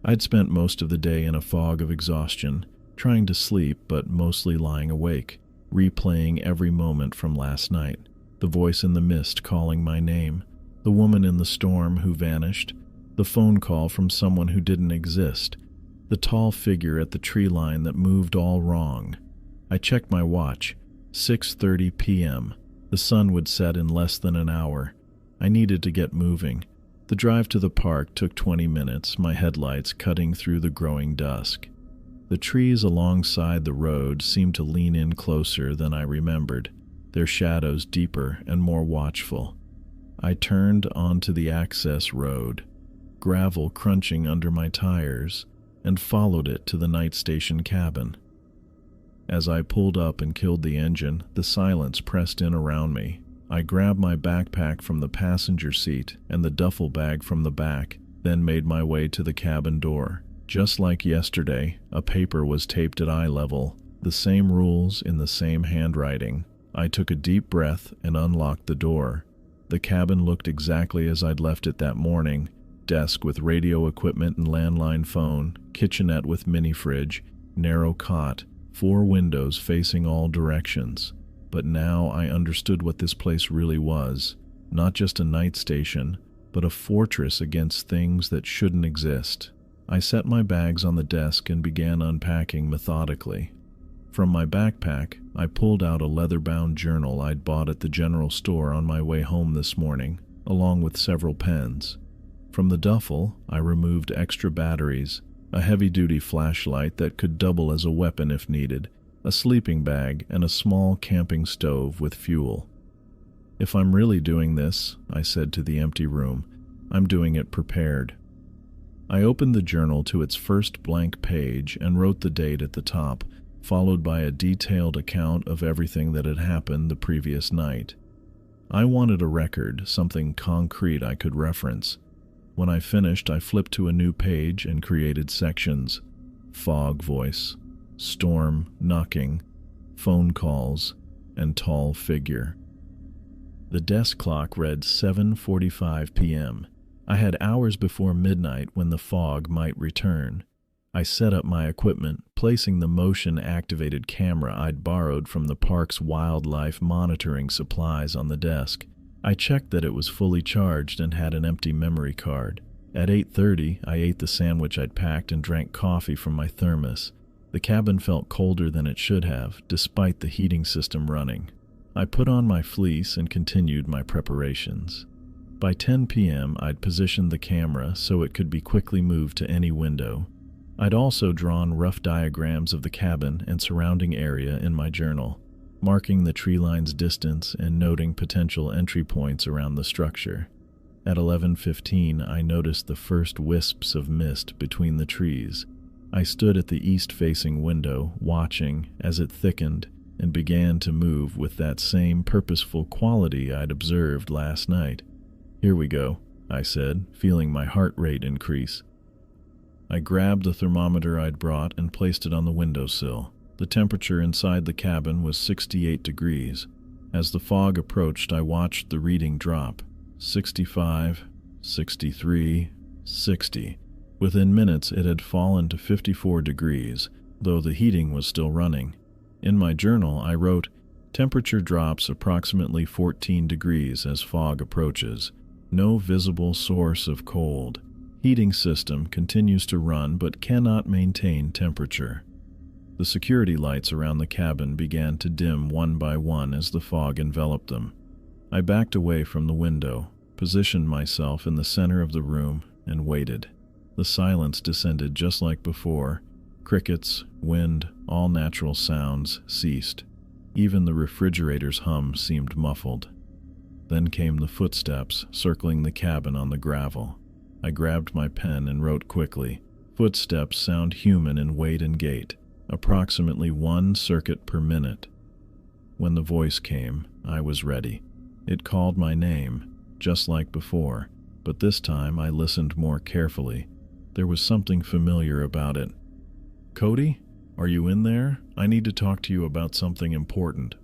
I'd spent most of the day in a fog of exhaustion, trying to sleep but mostly lying awake, replaying every moment from last night. The voice in the mist calling my name, the woman in the storm who vanished, the phone call from someone who didn't exist, the tall figure at the tree line that moved all wrong. I checked my watch. 6:30 p.m. The sun would set in less than an hour. I needed to get moving. The drive to the park took 20 minutes, my headlights cutting through the growing dusk. The trees alongside the road seemed to lean in closer than I remembered, their shadows deeper and more watchful. I turned onto the access road, gravel crunching under my tires, and followed it to the night station cabin. As I pulled up and killed the engine, the silence pressed in around me. I grabbed my backpack from the passenger seat and the duffel bag from the back, then made my way to the cabin door. Just like yesterday, a paper was taped at eye level, the same rules in the same handwriting. I took a deep breath and unlocked the door. The cabin looked exactly as I'd left it that morning. Desk with radio equipment and landline phone, kitchenette with mini fridge, narrow cot, 4 windows facing all directions. But now I understood what this place really was. Not just a night station, but a fortress against things that shouldn't exist. I set my bags on the desk and began unpacking methodically. From my backpack, I pulled out a leather-bound journal I'd bought at the general store on my way home this morning, along with several pens. From the duffel, I removed extra batteries, a heavy-duty flashlight that could double as a weapon if needed, a sleeping bag, and a small camping stove with fuel. "If I'm really doing this," I said to the empty room, "I'm doing it prepared." I opened the journal to its first blank page and wrote the date at the top, followed by a detailed account of everything that had happened the previous night. I wanted a record, something concrete I could reference. When I finished, I flipped to a new page and created sections: fog voice, storm, knocking, phone calls, and tall figure. The desk clock read 7:45 p.m. I had hours before midnight when the fog might return. I set up my equipment, placing the motion-activated camera I'd borrowed from the park's wildlife monitoring supplies on the desk. I checked that it was fully charged and had an empty memory card. At 8:30, I ate the sandwich I'd packed and drank coffee from my thermos. The cabin felt colder than it should have, despite the heating system running. I put on my fleece and continued my preparations. By 10 p.m., I'd positioned the camera so it could be quickly moved to any window. I'd also drawn rough diagrams of the cabin and surrounding area in my journal, marking the tree line's distance and noting potential entry points around the structure. At 11:15, I noticed the first wisps of mist between the trees. I stood at the east-facing window, watching as it thickened and began to move with that same purposeful quality I'd observed last night. "Here we go," I said, feeling my heart rate increase. I grabbed the thermometer I'd brought and placed it on the windowsill. The temperature inside the cabin was 68 degrees. As the fog approached, I watched the reading drop. 65, 63, 60. Within minutes, it had fallen to 54 degrees, though the heating was still running. In my journal, I wrote, "Temperature drops approximately 14 degrees as fog approaches. No visible source of cold. Heating system continues to run but cannot maintain temperature." The security lights around the cabin began to dim one by one as the fog enveloped them. I backed away from the window, positioned myself in the center of the room, and waited. The silence descended just like before. Crickets, wind, all natural sounds ceased. Even the refrigerator's hum seemed muffled. Then came the footsteps circling the cabin on the gravel. I grabbed my pen and wrote quickly. Footsteps sound human in weight and gait, approximately 1 circuit per minute. When the voice came, I was ready. It called my name, just like before, but this time I listened more carefully. There was something familiar about it. "Cody, are you in there? I need to talk to you about something important."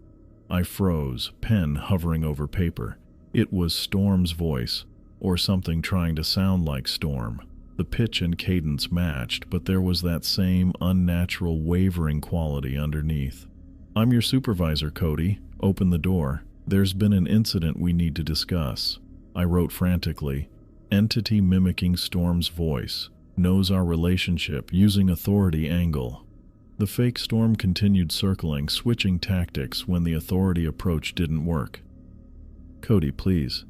I froze, pen hovering over paper. It was Storm's voice, or something trying to sound like Storm. The pitch and cadence matched, but there was that same unnatural wavering quality underneath. "I'm your supervisor, Cody. Open the door. There's been an incident we need to discuss." I wrote frantically. "Entity mimicking Storm's voice. Knows our relationship, using authority angle." The fake Storm continued circling, switching tactics when the authority approach didn't work. "Cody, please.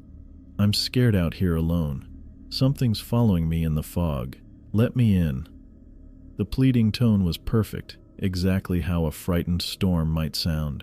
I'm scared out here alone. Something's following me in the fog. Let me in." The pleading tone was perfect, exactly how a frightened Storm might sound.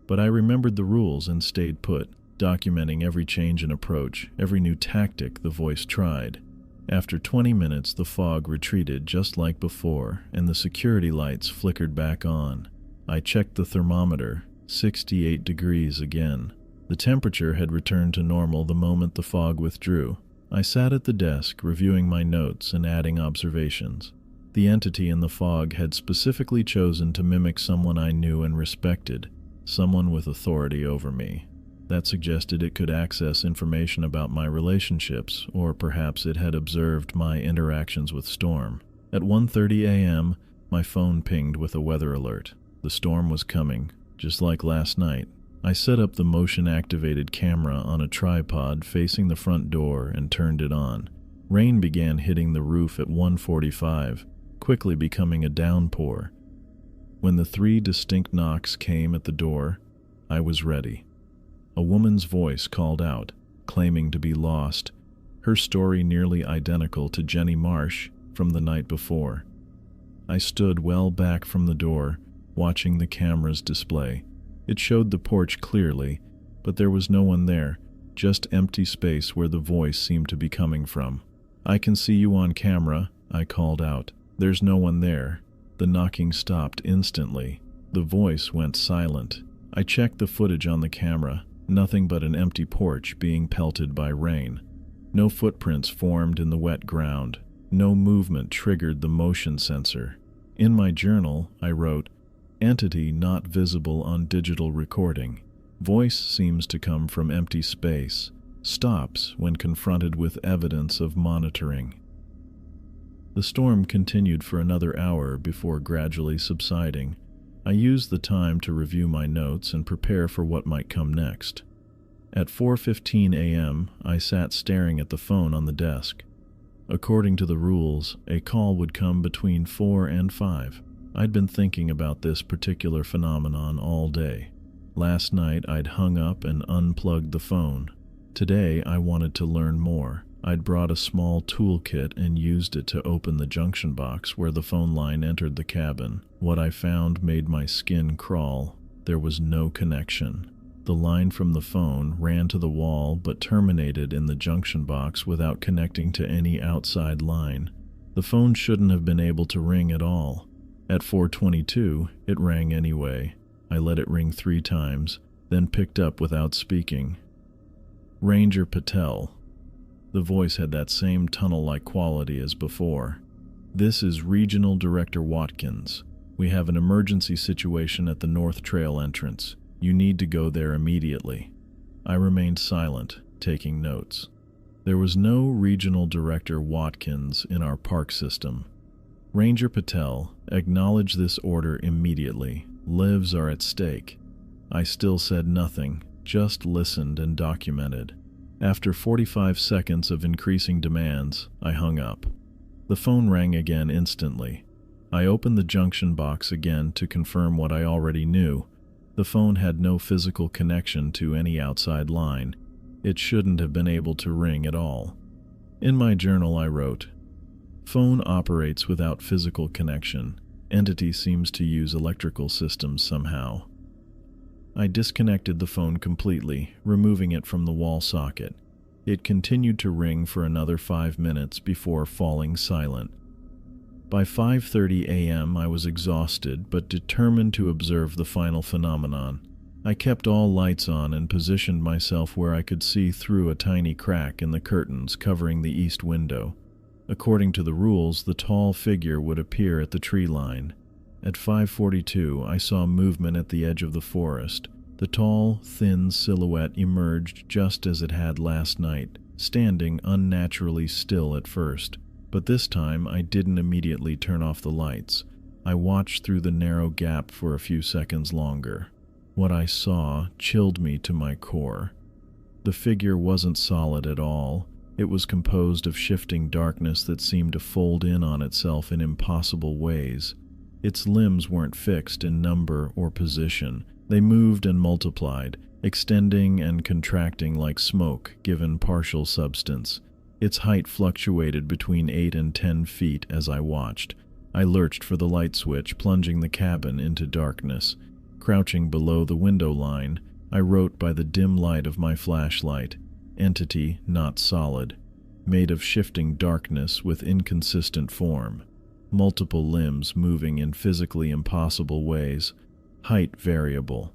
But I remembered the rules and stayed put, documenting every change in approach, every new tactic the voice tried. After 20 minutes, the fog retreated just like before, and the security lights flickered back on. I checked the thermometer, 68 degrees again. The temperature had returned to normal the moment the fog withdrew. I sat at the desk, reviewing my notes and adding observations. The entity in the fog had specifically chosen to mimic someone I knew and respected, someone with authority over me. That suggested it could access information about my relationships, or perhaps it had observed my interactions with Storm. At 1:30 a.m., my phone pinged with a weather alert. The storm was coming, just like last night. I set up the motion-activated camera on a tripod facing the front door and turned it on. Rain began hitting the roof at 1:45, quickly becoming a downpour. When the 3 distinct knocks came at the door, I was ready. A woman's voice called out, claiming to be lost, her story nearly identical to Jenny Marsh from the night before. I stood well back from the door, watching the camera's display. It showed the porch clearly, but there was no one there, just empty space where the voice seemed to be coming from. "I can see you on camera," I called out. "There's no one there." The knocking stopped instantly. The voice went silent. I checked the footage on the camera, nothing but an empty porch being pelted by rain. No footprints formed in the wet ground. No movement triggered the motion sensor. In my journal, I wrote, "Entity not visible on digital recording. Voice seems to come from empty space, stops when confronted with evidence of monitoring. The storm continued for another hour before gradually subsiding. I used the time to review my notes and prepare for what might come next. At 4:15 a.m., I sat staring at the phone on the desk. According to the rules, a call would come between 4 and 5. I'd been thinking about this particular phenomenon all day. Last night, I'd hung up and unplugged the phone. Today, I wanted to learn more. I'd brought a small toolkit and used it to open the junction box where the phone line entered the cabin. What I found made my skin crawl. There was no connection. The line from the phone ran to the wall but terminated in the junction box without connecting to any outside line. The phone shouldn't have been able to ring at all. At 4:22, it rang anyway. I let it ring 3 times, then picked up without speaking. Ranger Patel. The voice had that same tunnel-like quality as before. This is Regional Director Watkins. We have an emergency situation at the North Trail entrance. You need to go there immediately. I remained silent, taking notes. There was no Regional Director Watkins in our park system. Ranger Patel, acknowledge this order immediately. Lives are at stake. I still said nothing, just listened and documented. After 45 seconds of increasing demands, I hung up. The phone rang again instantly. I opened the junction box again to confirm what I already knew. The phone had no physical connection to any outside line. It shouldn't have been able to ring at all. In my journal I wrote, "Phone operates without physical connection. Entity seems to use electrical systems somehow." I disconnected the phone completely, removing it from the wall socket. It continued to ring for another 5 minutes before falling silent. By 5:30 a.m. I was exhausted but determined to observe the final phenomenon. I kept all lights on and positioned myself where I could see through a tiny crack in the curtains covering the east window. According to the rules, the tall figure would appear at the tree line. At 5:42, I saw movement at the edge of the forest. The tall, thin silhouette emerged just as it had last night, standing unnaturally still at first. But this time, I didn't immediately turn off the lights. I watched through the narrow gap for a few seconds longer. What I saw chilled me to my core. The figure wasn't solid at all. It was composed of shifting darkness that seemed to fold in on itself in impossible ways. Its limbs weren't fixed in number or position. They moved and multiplied, extending and contracting like smoke given partial substance. Its height fluctuated between 8 and 10 feet as I watched. I lurched for the light switch, plunging the cabin into darkness. Crouching below the window line, I wrote by the dim light of my flashlight, "Entity not solid, made of shifting darkness with inconsistent form. Multiple limbs moving in physically impossible ways. Height variable."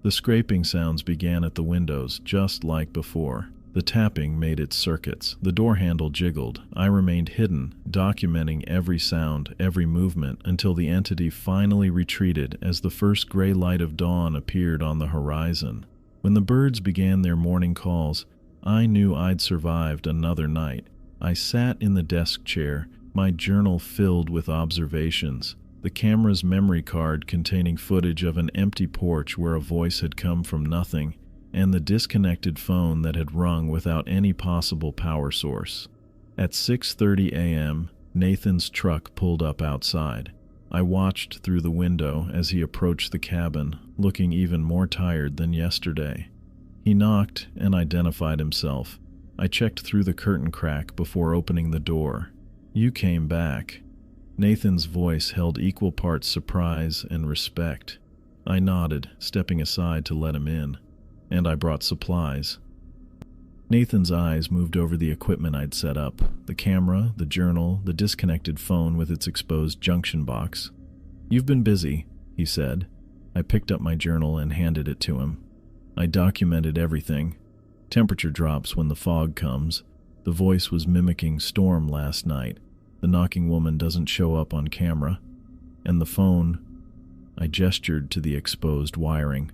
The scraping sounds began at the windows, just like before. The tapping made its circuits. The door handle jiggled. I remained hidden, documenting every sound, every movement, until the entity finally retreated as the first gray light of dawn appeared on the horizon. When the birds began their morning calls, I knew I'd survived another night. I sat in the desk chair, my journal filled with observations, the camera's memory card containing footage of an empty porch where a voice had come from nothing, and the disconnected phone that had rung without any possible power source. At 6:30 a.m., Nathan's truck pulled up outside. I watched through the window as he approached the cabin, looking even more tired than yesterday. He knocked and identified himself. I checked through the curtain crack before opening the door. "You came back." Nathan's voice held equal parts surprise and respect. I nodded, stepping aside to let him in. "And I brought supplies." Nathan's eyes moved over the equipment I'd set up, the camera, the journal, the disconnected phone with its exposed junction box. "You've been busy," he said. I picked up my journal and handed it to him. I documented everything. Temperature drops when the fog comes. The voice was mimicking storm last night. The knocking woman doesn't show up on camera. And the phone... I gestured to the exposed wiring.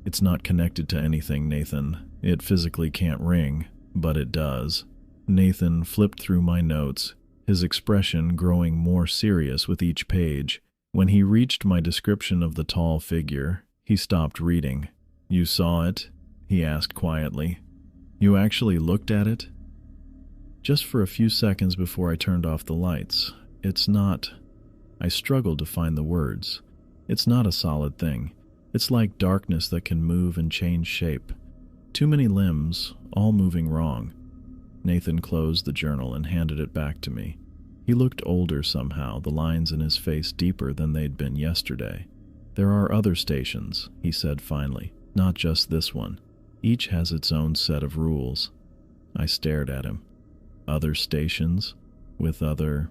It's not connected to anything, Nathan. It physically can't ring, but it does. Nathan flipped through my notes, his expression growing more serious with each page. When he reached my description of the tall figure, he stopped reading. "You saw it?" he asked quietly. "You actually looked at it?" "Just for a few seconds before I turned off the lights. It's not..." I struggled to find the words. "It's not a solid thing. It's like darkness that can move and change shape. Too many limbs, all moving wrong." Nathan closed the journal and handed it back to me. He looked older somehow, the lines in his face deeper than they'd been yesterday. "There are other stations," he said finally, "not just this one. Each has its own set of rules." I stared at him. "Other stations? With other...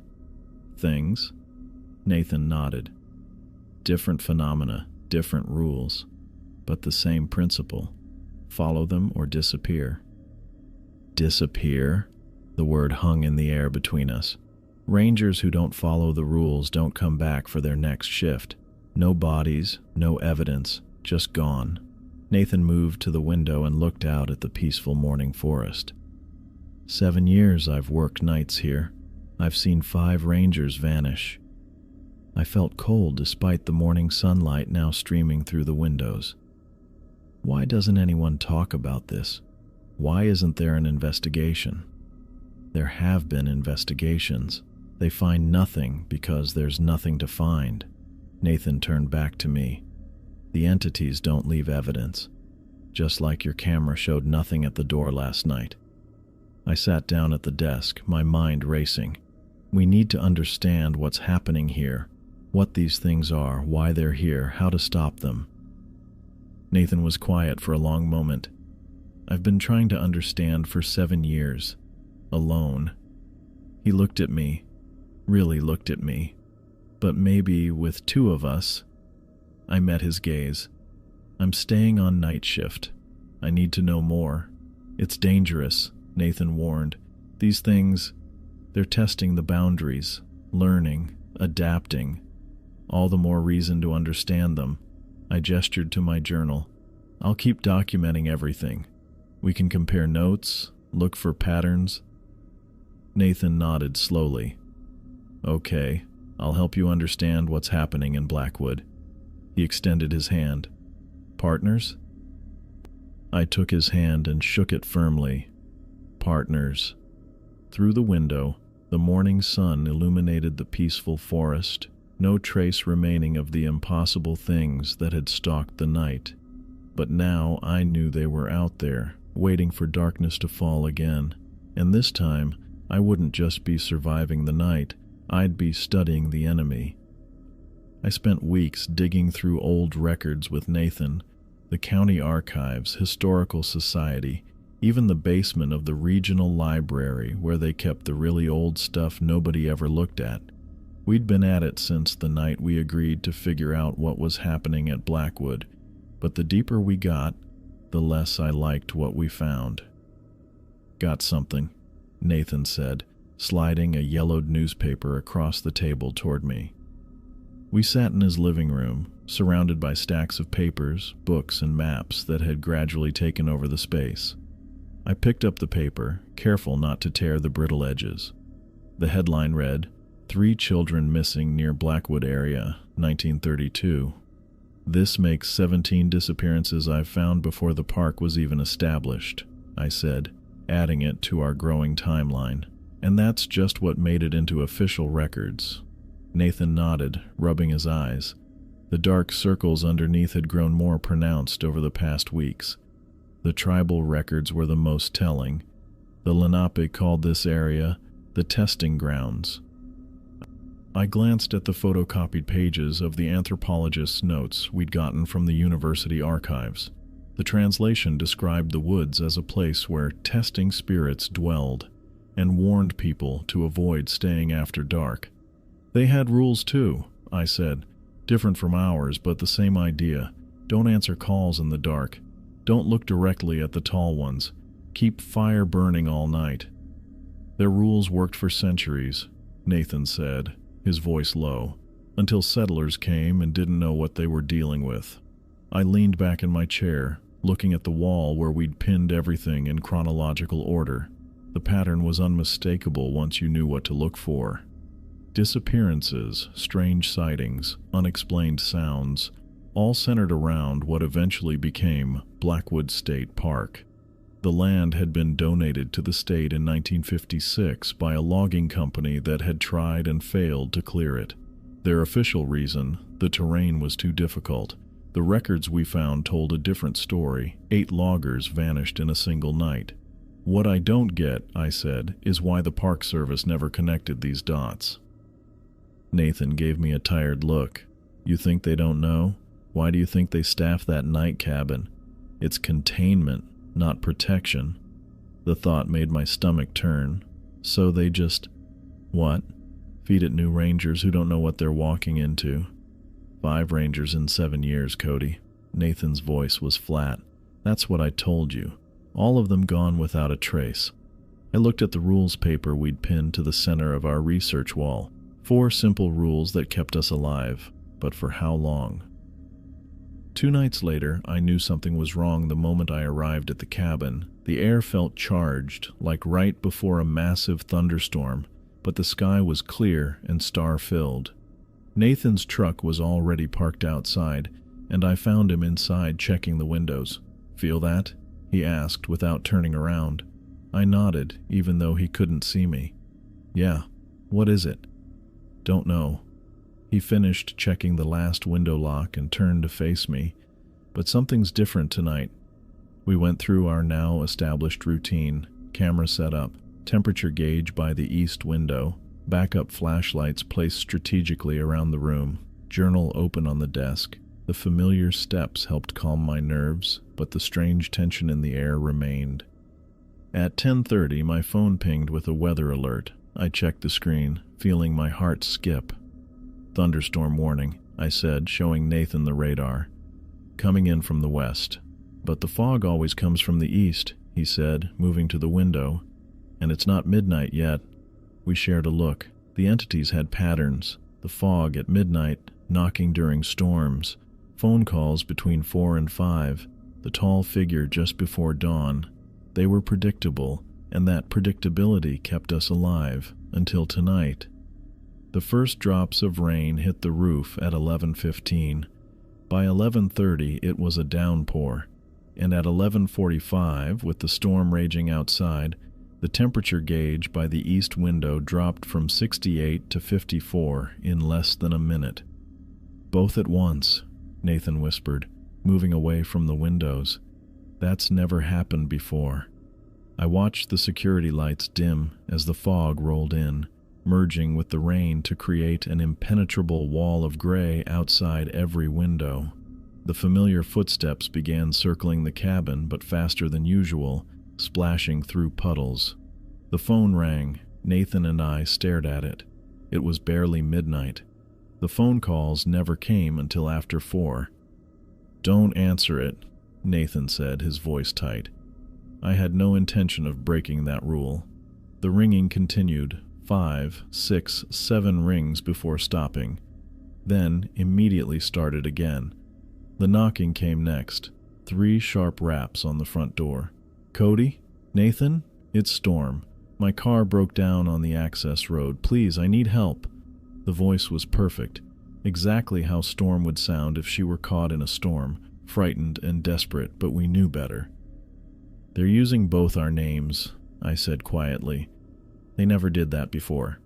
things?" Nathan nodded. "Different phenomena, different rules, but the same principle. Follow them or disappear." Disappear? The word hung in the air between us. Rangers who don't follow the rules don't come back for their next shift. No bodies, no evidence, just gone. Nathan moved to the window and looked out at the peaceful morning forest. 7 years I've worked nights here. I've seen 5 rangers vanish. I felt cold despite the morning sunlight now streaming through the windows. Why doesn't anyone talk about this? Why isn't there an investigation? There have been investigations. They find nothing because there's nothing to find. Nathan turned back to me. "The entities don't leave evidence, just like your camera showed nothing at the door last night." I sat down at the desk, my mind racing. We need to understand what's happening here, what these things are, why they're here, how to stop them. Nathan was quiet for a long moment. "I've been trying to understand for 7 years. Alone." He looked at me, really looked at me. "But maybe with 2 of us." I met his gaze. "I'm staying on night shift. I need to know more. It's dangerous," Nathan warned. "These things, they're testing the boundaries, learning, adapting. All the more reason to understand them." I gestured to my journal. "I'll keep documenting everything. We can compare notes, look for patterns." Nathan nodded slowly. "Okay, I'll help you understand what's happening in Blackwood." He extended his hand. "Partners?" I took his hand and shook it firmly. Partners. Through the window, the morning sun illuminated the peaceful forest, no trace remaining of the impossible things that had stalked the night. But now I knew they were out there, waiting for darkness to fall again. And this time, I wouldn't just be surviving the night, I'd be studying the enemy. I spent weeks digging through old records with Nathan, the county archives, historical society, even the basement of the regional library where they kept the really old stuff nobody ever looked at. We'd been at it since the night we agreed to figure out what was happening at Blackwood, but the deeper we got, the less I liked what we found. "Got something," Nathan said, sliding a yellowed newspaper across the table toward me. We sat in his living room, surrounded by stacks of papers, books, and maps that had gradually taken over the space. I picked up the paper, careful not to tear the brittle edges. The headline read, "3 children missing near Blackwood area, 1932. This makes 17 disappearances I've found before the park was even established," I said, adding it to our growing timeline. "And that's just what made it into official records." Nathan nodded, rubbing his eyes. The dark circles underneath had grown more pronounced over the past weeks. The tribal records were the most telling. The Lenape called this area the testing grounds. I glanced at the photocopied pages of the anthropologist's notes we'd gotten from the university archives. The translation described the woods as a place where testing spirits dwelled and warned people to avoid staying after dark. "They had rules too," I said. "Different from ours, but the same idea. Don't answer calls in the dark. Don't look directly at the tall ones. Keep fire burning all night." "Their rules worked for centuries," Nathan said, his voice low, "until settlers came and didn't know what they were dealing with. I leaned back in my chair, looking at the wall where we'd pinned everything in chronological order. The pattern was unmistakable once you knew what to look for. Disappearances, strange sightings, unexplained sounds, all centered around what eventually became Blackwood State Park. The land had been donated to the state in 1956 by a logging company that had tried and failed to clear it. Their official reason: the terrain was too difficult. The records we found told a different story. 8 loggers vanished in a single night. What I don't get, I said, is why the Park Service never connected these dots. Nathan gave me a tired look. You think they don't know? Why do you think they staff that night cabin? It's containment, not protection. The thought made my stomach turn. So they just... What? Feed it new rangers who don't know what they're walking into. 5 rangers in 7 years, Cody. Nathan's voice was flat. That's what I told you. All of them gone without a trace. I looked at the rules paper we'd pinned to the center of our research wall. 4 simple rules that kept us alive. But for how long? 2 nights later, I knew something was wrong the moment I arrived at the cabin. The air felt charged, like right before a massive thunderstorm, but the sky was clear and star-filled. Nathan's truck was already parked outside, and I found him inside checking the windows. Feel that? He asked without turning around. I nodded, even though he couldn't see me. Yeah. What is it? Don't know. He finished checking the last window lock and turned to face me. But something's different tonight. We went through our now established routine. Camera set up, temperature gauge by the east window, backup flashlights placed strategically around the room, journal open on the desk. The familiar steps helped calm my nerves, but the strange tension in the air remained. At 10:30, my phone pinged with a weather alert. I checked the screen, feeling my heart skip. Thunderstorm warning, I said, showing Nathan the radar. Coming in from the west. But the fog always comes from the east, he said, moving to the window. And it's not midnight yet. We shared a look. The entities had patterns. The fog at midnight, knocking during storms, phone calls between 4 and 5, the tall figure just before dawn. They were predictable, and that predictability kept us alive until tonight. The first drops of rain hit the roof at 11:15. By 11:30, it was a downpour, and at 11:45, with the storm raging outside, the temperature gauge by the east window dropped from 68 to 54 in less than a minute. Both at once, Nathan whispered, moving away from the windows. That's never happened before. I watched the security lights dim as the fog rolled in, merging with the rain to create an impenetrable wall of gray outside every window. The familiar footsteps began circling the cabin, but faster than usual, splashing through puddles. The phone rang. Nathan and I stared at it. It was barely midnight. The phone calls never came until after 4. Don't answer it, Nathan said, his voice tight. I had no intention of breaking that rule. The ringing continued, 5, 6, 7 rings before stopping, then immediately started again. The knocking came next, 3 sharp raps on the front door. Cody? Nathan? It's Storm. My car broke down on the access road. Please, I need help. The voice was perfect, exactly how Storm would sound if she were caught in a storm, frightened and desperate, but we knew better. They're using both our names, I said quietly. They never did that before.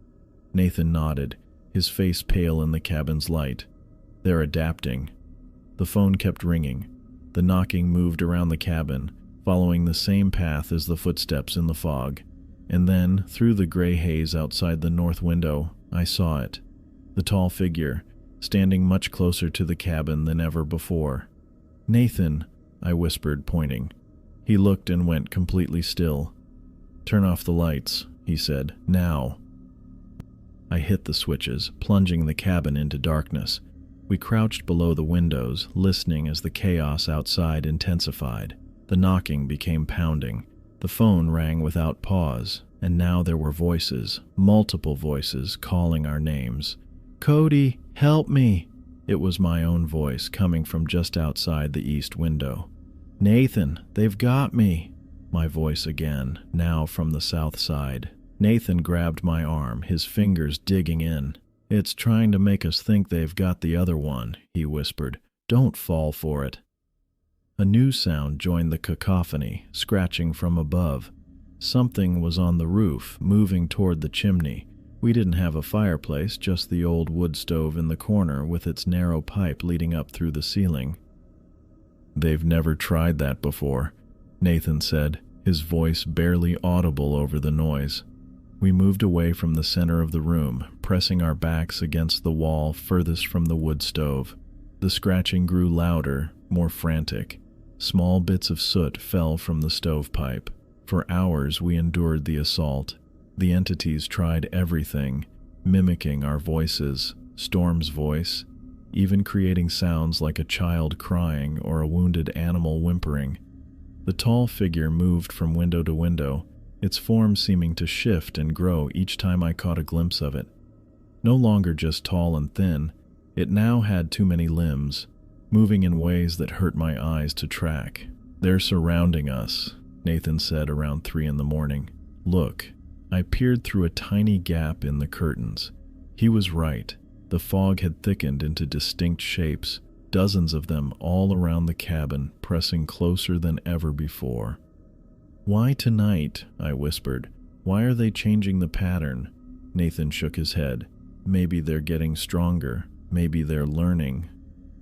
Nathan nodded, his face pale in the cabin's light. They're adapting. The phone kept ringing. The knocking moved around the cabin, following the same path as the footsteps in the fog. And then, through the gray haze outside the north window, I saw it. The tall figure, standing much closer to the cabin than ever before. Nathan, I whispered, pointing. He looked and went completely still. Turn off the lights, he said. Now. I hit the switches, plunging the cabin into darkness. We crouched below the windows, listening as the chaos outside intensified. The knocking became pounding. The phone rang without pause, and now there were voices, multiple voices, calling our names. Cody, help me! It was my own voice coming from just outside the east window. "Nathan, they've got me!" My voice again, now from the south side. Nathan grabbed my arm, his fingers digging in. "It's trying to make us think they've got the other one," he whispered. "Don't fall for it." A new sound joined the cacophony, scratching from above. Something was on the roof, moving toward the chimney. We didn't have a fireplace, just the old wood stove in the corner with its narrow pipe leading up through the ceiling. "They've never tried that before," Nathan said, his voice barely audible over the noise. We moved away from the center of the room, pressing our backs against the wall furthest from the wood stove. The scratching grew louder, more frantic. Small bits of soot fell from the stovepipe. For hours we endured the assault. The entities tried everything, mimicking our voices, Storm's voice, even creating sounds like a child crying or a wounded animal whimpering. The tall figure moved from window to window, its form seeming to shift and grow each time I caught a glimpse of it. No longer just tall and thin, it now had too many limbs, moving in ways that hurt my eyes to track. "They're surrounding us," Nathan said around 3 a.m. "Look." I peered through a tiny gap in the curtains. He was right. The fog had thickened into distinct shapes, dozens of them all around the cabin, pressing closer than ever before. "Why tonight?" I whispered. "Why are they changing the pattern?" Nathan shook his head. "Maybe they're getting stronger. Maybe they're learning."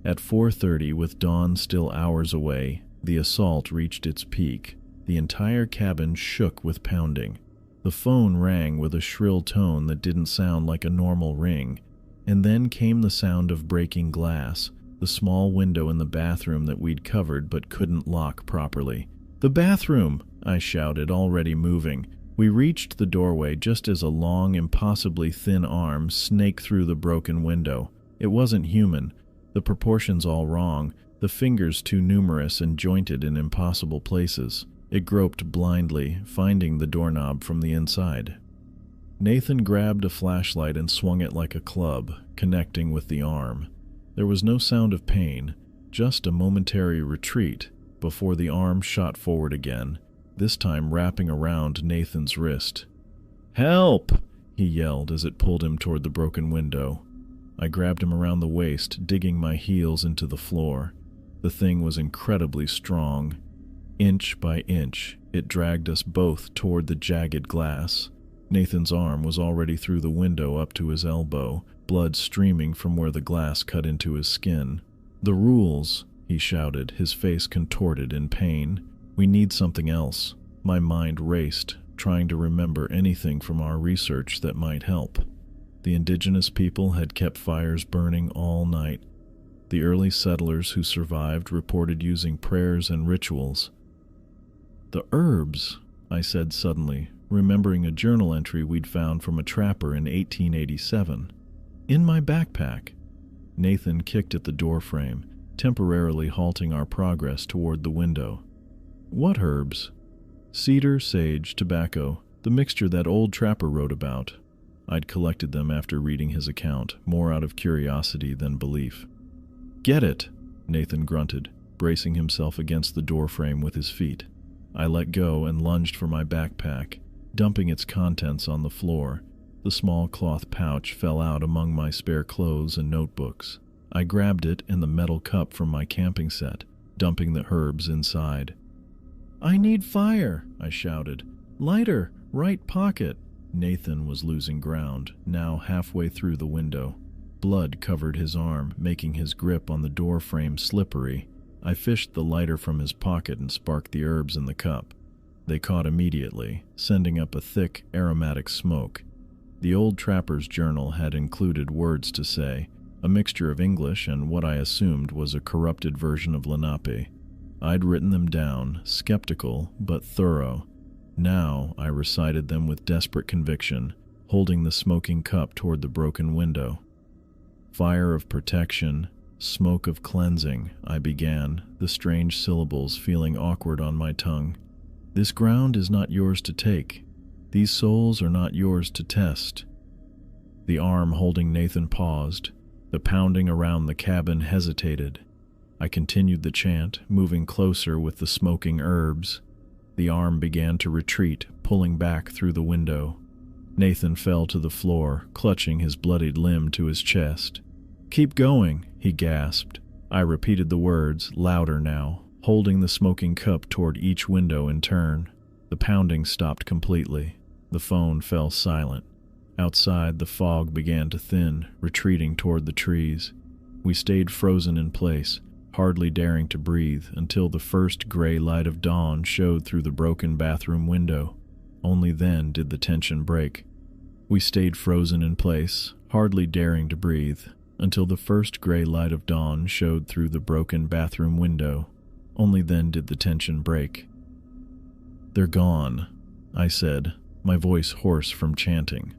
At 4:30, with dawn still hours away, the assault reached its peak. The entire cabin shook with pounding. The phone rang with a shrill tone that didn't sound like a normal ring. And then came the sound of breaking glass, the small window in the bathroom that we'd covered but couldn't lock properly. "The bathroom!" I shouted, already moving. We reached the doorway just as a long, impossibly thin arm snaked through the broken window. It wasn't human, the proportions all wrong, the fingers too numerous and jointed in impossible places. It groped blindly, finding the doorknob from the inside. Nathan grabbed a flashlight and swung it like a club, connecting with the arm. There was no sound of pain, just a momentary retreat, before the arm shot forward again, this time wrapping around Nathan's wrist. "Help!" he yelled as it pulled him toward the broken window. I grabbed him around the waist, digging my heels into the floor. The thing was incredibly strong. Inch by inch, it dragged us both toward the jagged glass. Nathan's arm was already through the window up to his elbow, blood streaming from where the glass cut into his skin. "The rules," he shouted, his face contorted in pain. "We need something else." My mind raced, trying to remember anything from our research that might help. The indigenous people had kept fires burning all night. The early settlers who survived reported using prayers and rituals. "The herbs," I said suddenly, remembering a journal entry we'd found from a trapper in 1887. "In my backpack." Nathan kicked at the doorframe, temporarily halting our progress toward the window. "What herbs?" "Cedar, sage, tobacco, the mixture that old trapper wrote about." I'd collected them after reading his account, more out of curiosity than belief. "Get it," Nathan grunted, bracing himself against the doorframe with his feet. I let go and lunged for my backpack, dumping its contents on the floor. The small cloth pouch fell out among my spare clothes and notebooks. I grabbed it and the metal cup from my camping set, dumping the herbs inside. "I need fire," I shouted. "Lighter, right pocket." Nathan was losing ground, now halfway through the window. Blood covered his arm, making his grip on the door frame slippery. I fished the lighter from his pocket and sparked the herbs in the cup. They caught immediately, sending up a thick, aromatic smoke. The old trapper's journal had included words to say, a mixture of English and what I assumed was a corrupted version of Lenape. I'd written them down, skeptical but thorough. Now I recited them with desperate conviction, holding the smoking cup toward the broken window. "Fire of protection, smoke of cleansing," I began, the strange syllables feeling awkward on my tongue. "This ground is not yours to take. These souls are not yours to test." The arm holding Nathan paused. The pounding around the cabin hesitated. I continued the chant, moving closer with the smoking herbs. The arm began to retreat, pulling back through the window. Nathan fell to the floor, clutching his bloodied limb to his chest. "Keep going," he gasped. I repeated the words, louder now, holding the smoking cup toward each window in turn. The pounding stopped completely. The phone fell silent. Outside, the fog began to thin, retreating toward the trees. We stayed frozen in place, hardly daring to breathe, until the first gray light of dawn showed through the broken bathroom window. Only then did the tension break. We stayed frozen in place, hardly daring to breathe, until the first gray light of dawn showed through the broken bathroom window. Only then did the tension break. "They're gone," I said, my voice hoarse from chanting.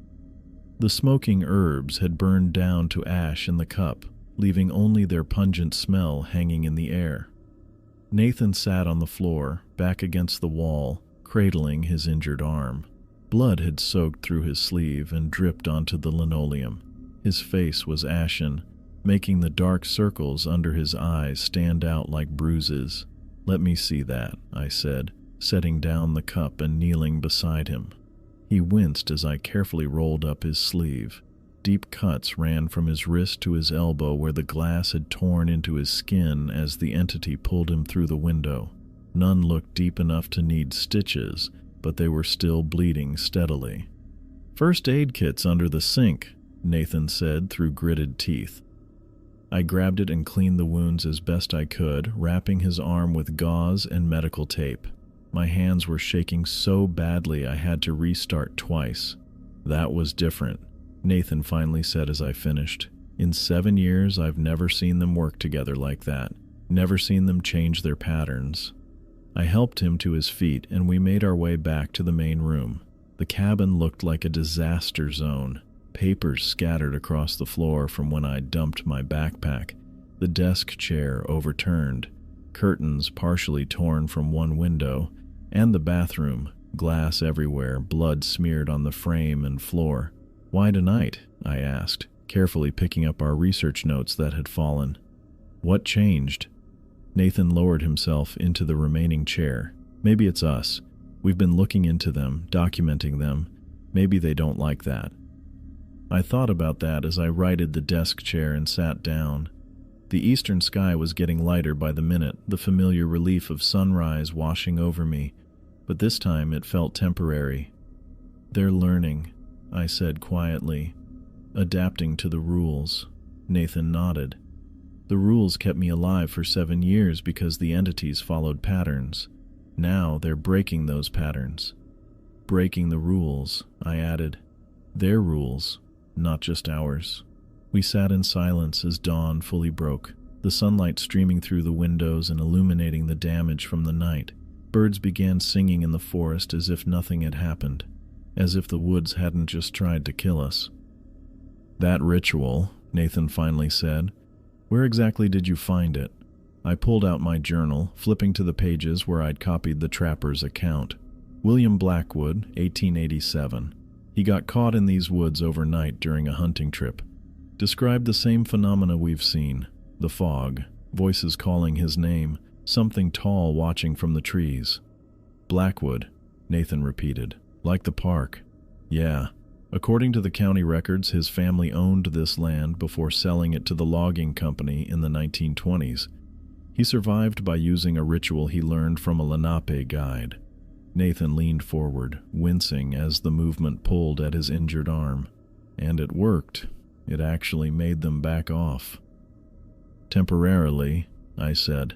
The smoking herbs had burned down to ash in the cup, leaving only their pungent smell hanging in the air. Nathan sat on the floor, back against the wall, cradling his injured arm. Blood had soaked through his sleeve and dripped onto the linoleum. His face was ashen, making the dark circles under his eyes stand out like bruises. "Let me see that," I said, setting down the cup and kneeling beside him. He winced as I carefully rolled up his sleeve. Deep cuts ran from his wrist to his elbow where the glass had torn into his skin as the entity pulled him through the window. None looked deep enough to need stitches, but they were still bleeding steadily. "First aid kit's under the sink," Nathan said through gritted teeth. I grabbed it and cleaned the wounds as best I could, wrapping his arm with gauze and medical tape. My hands were shaking so badly I had to restart twice. "That was different," Nathan finally said as I finished. "In 7 years, I've never seen them work together like that. Never seen them change their patterns." I helped him to his feet and we made our way back to the main room. The cabin looked like a disaster zone. Papers scattered across the floor from when I dumped my backpack. The desk chair overturned. Curtains partially torn from one window. And the bathroom, glass everywhere, blood smeared on the frame and floor. "Why tonight?" I asked, carefully picking up our research notes that had fallen. "What changed?" Nathan lowered himself into the remaining chair. "Maybe it's us. We've been looking into them, documenting them. Maybe they don't like that." I thought about that as I righted the desk chair and sat down. The eastern sky was getting lighter by the minute, the familiar relief of sunrise washing over me, but this time it felt temporary. "They're learning," I said quietly, "adapting to the rules." Nathan nodded. "The rules kept me alive for 7 years because the entities followed patterns. Now they're breaking those patterns." "Breaking the rules," I added. "Their rules, not just ours." We sat in silence as dawn fully broke, the sunlight streaming through the windows and illuminating the damage from the night. Birds began singing in the forest as if nothing had happened, as if the woods hadn't just tried to kill us. "That ritual," Nathan finally said, "where exactly did you find it?" I pulled out my journal, flipping to the pages where I'd copied the trapper's account. "William Blackwood, 1887. He got caught in these woods overnight during a hunting trip. Described the same phenomena we've seen. The fog, voices calling his name, something tall watching from the trees." "Blackwood," Nathan repeated. "Like the park." "Yeah. According to the county records, his family owned this land before selling it to the logging company in the 1920s. He survived by using a ritual he learned from a Lenape guide." Nathan leaned forward, wincing as the movement pulled at his injured arm. "And it worked. It actually made them back off." "Temporarily," I said.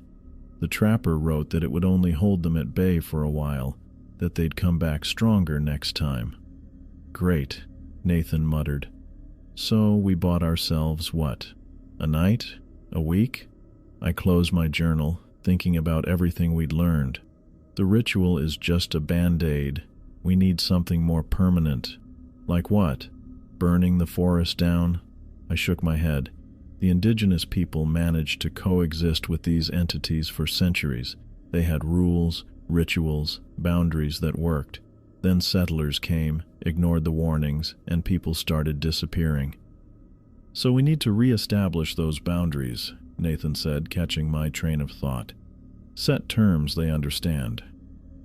"The trapper wrote that it would only hold them at bay for a while, that they'd come back stronger next time." "Great," Nathan muttered. "So we bought ourselves what? A night? A week?" I closed my journal, thinking about everything we'd learned. "The ritual is just a band-aid. We need something more permanent." "Like what? Burning the forest down?" I shook my head. The indigenous people managed to coexist with these entities for centuries. They had rules, rituals, boundaries that worked. Then settlers came, ignored the warnings, and people started disappearing. So we need to re-establish those boundaries, Nathan said, catching my train of thought. Set terms they understand.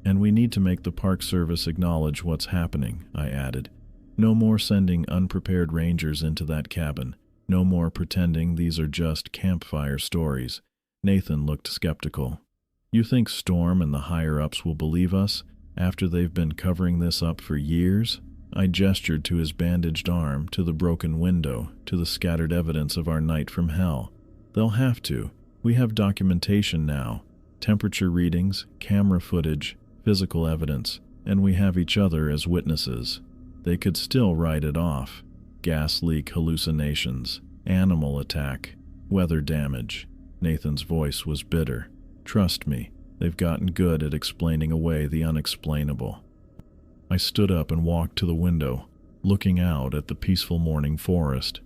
And we need to make the Park Service acknowledge what's happening, I added. No more sending unprepared rangers into that cabin. No more pretending these are just campfire stories. Nathan looked skeptical. You think Storm and the higher-ups will believe us after they've been covering this up for years? I gestured to his bandaged arm, to the broken window, to the scattered evidence of our night from hell. They'll have to. We have documentation now. Temperature readings, camera footage, physical evidence, and we have each other as witnesses. They could still write it off. Gas leak hallucinations, animal attack, weather damage. Nathan's voice was bitter. Trust me, they've gotten good at explaining away the unexplainable. I stood up and walked to the window, looking out at the peaceful morning forest.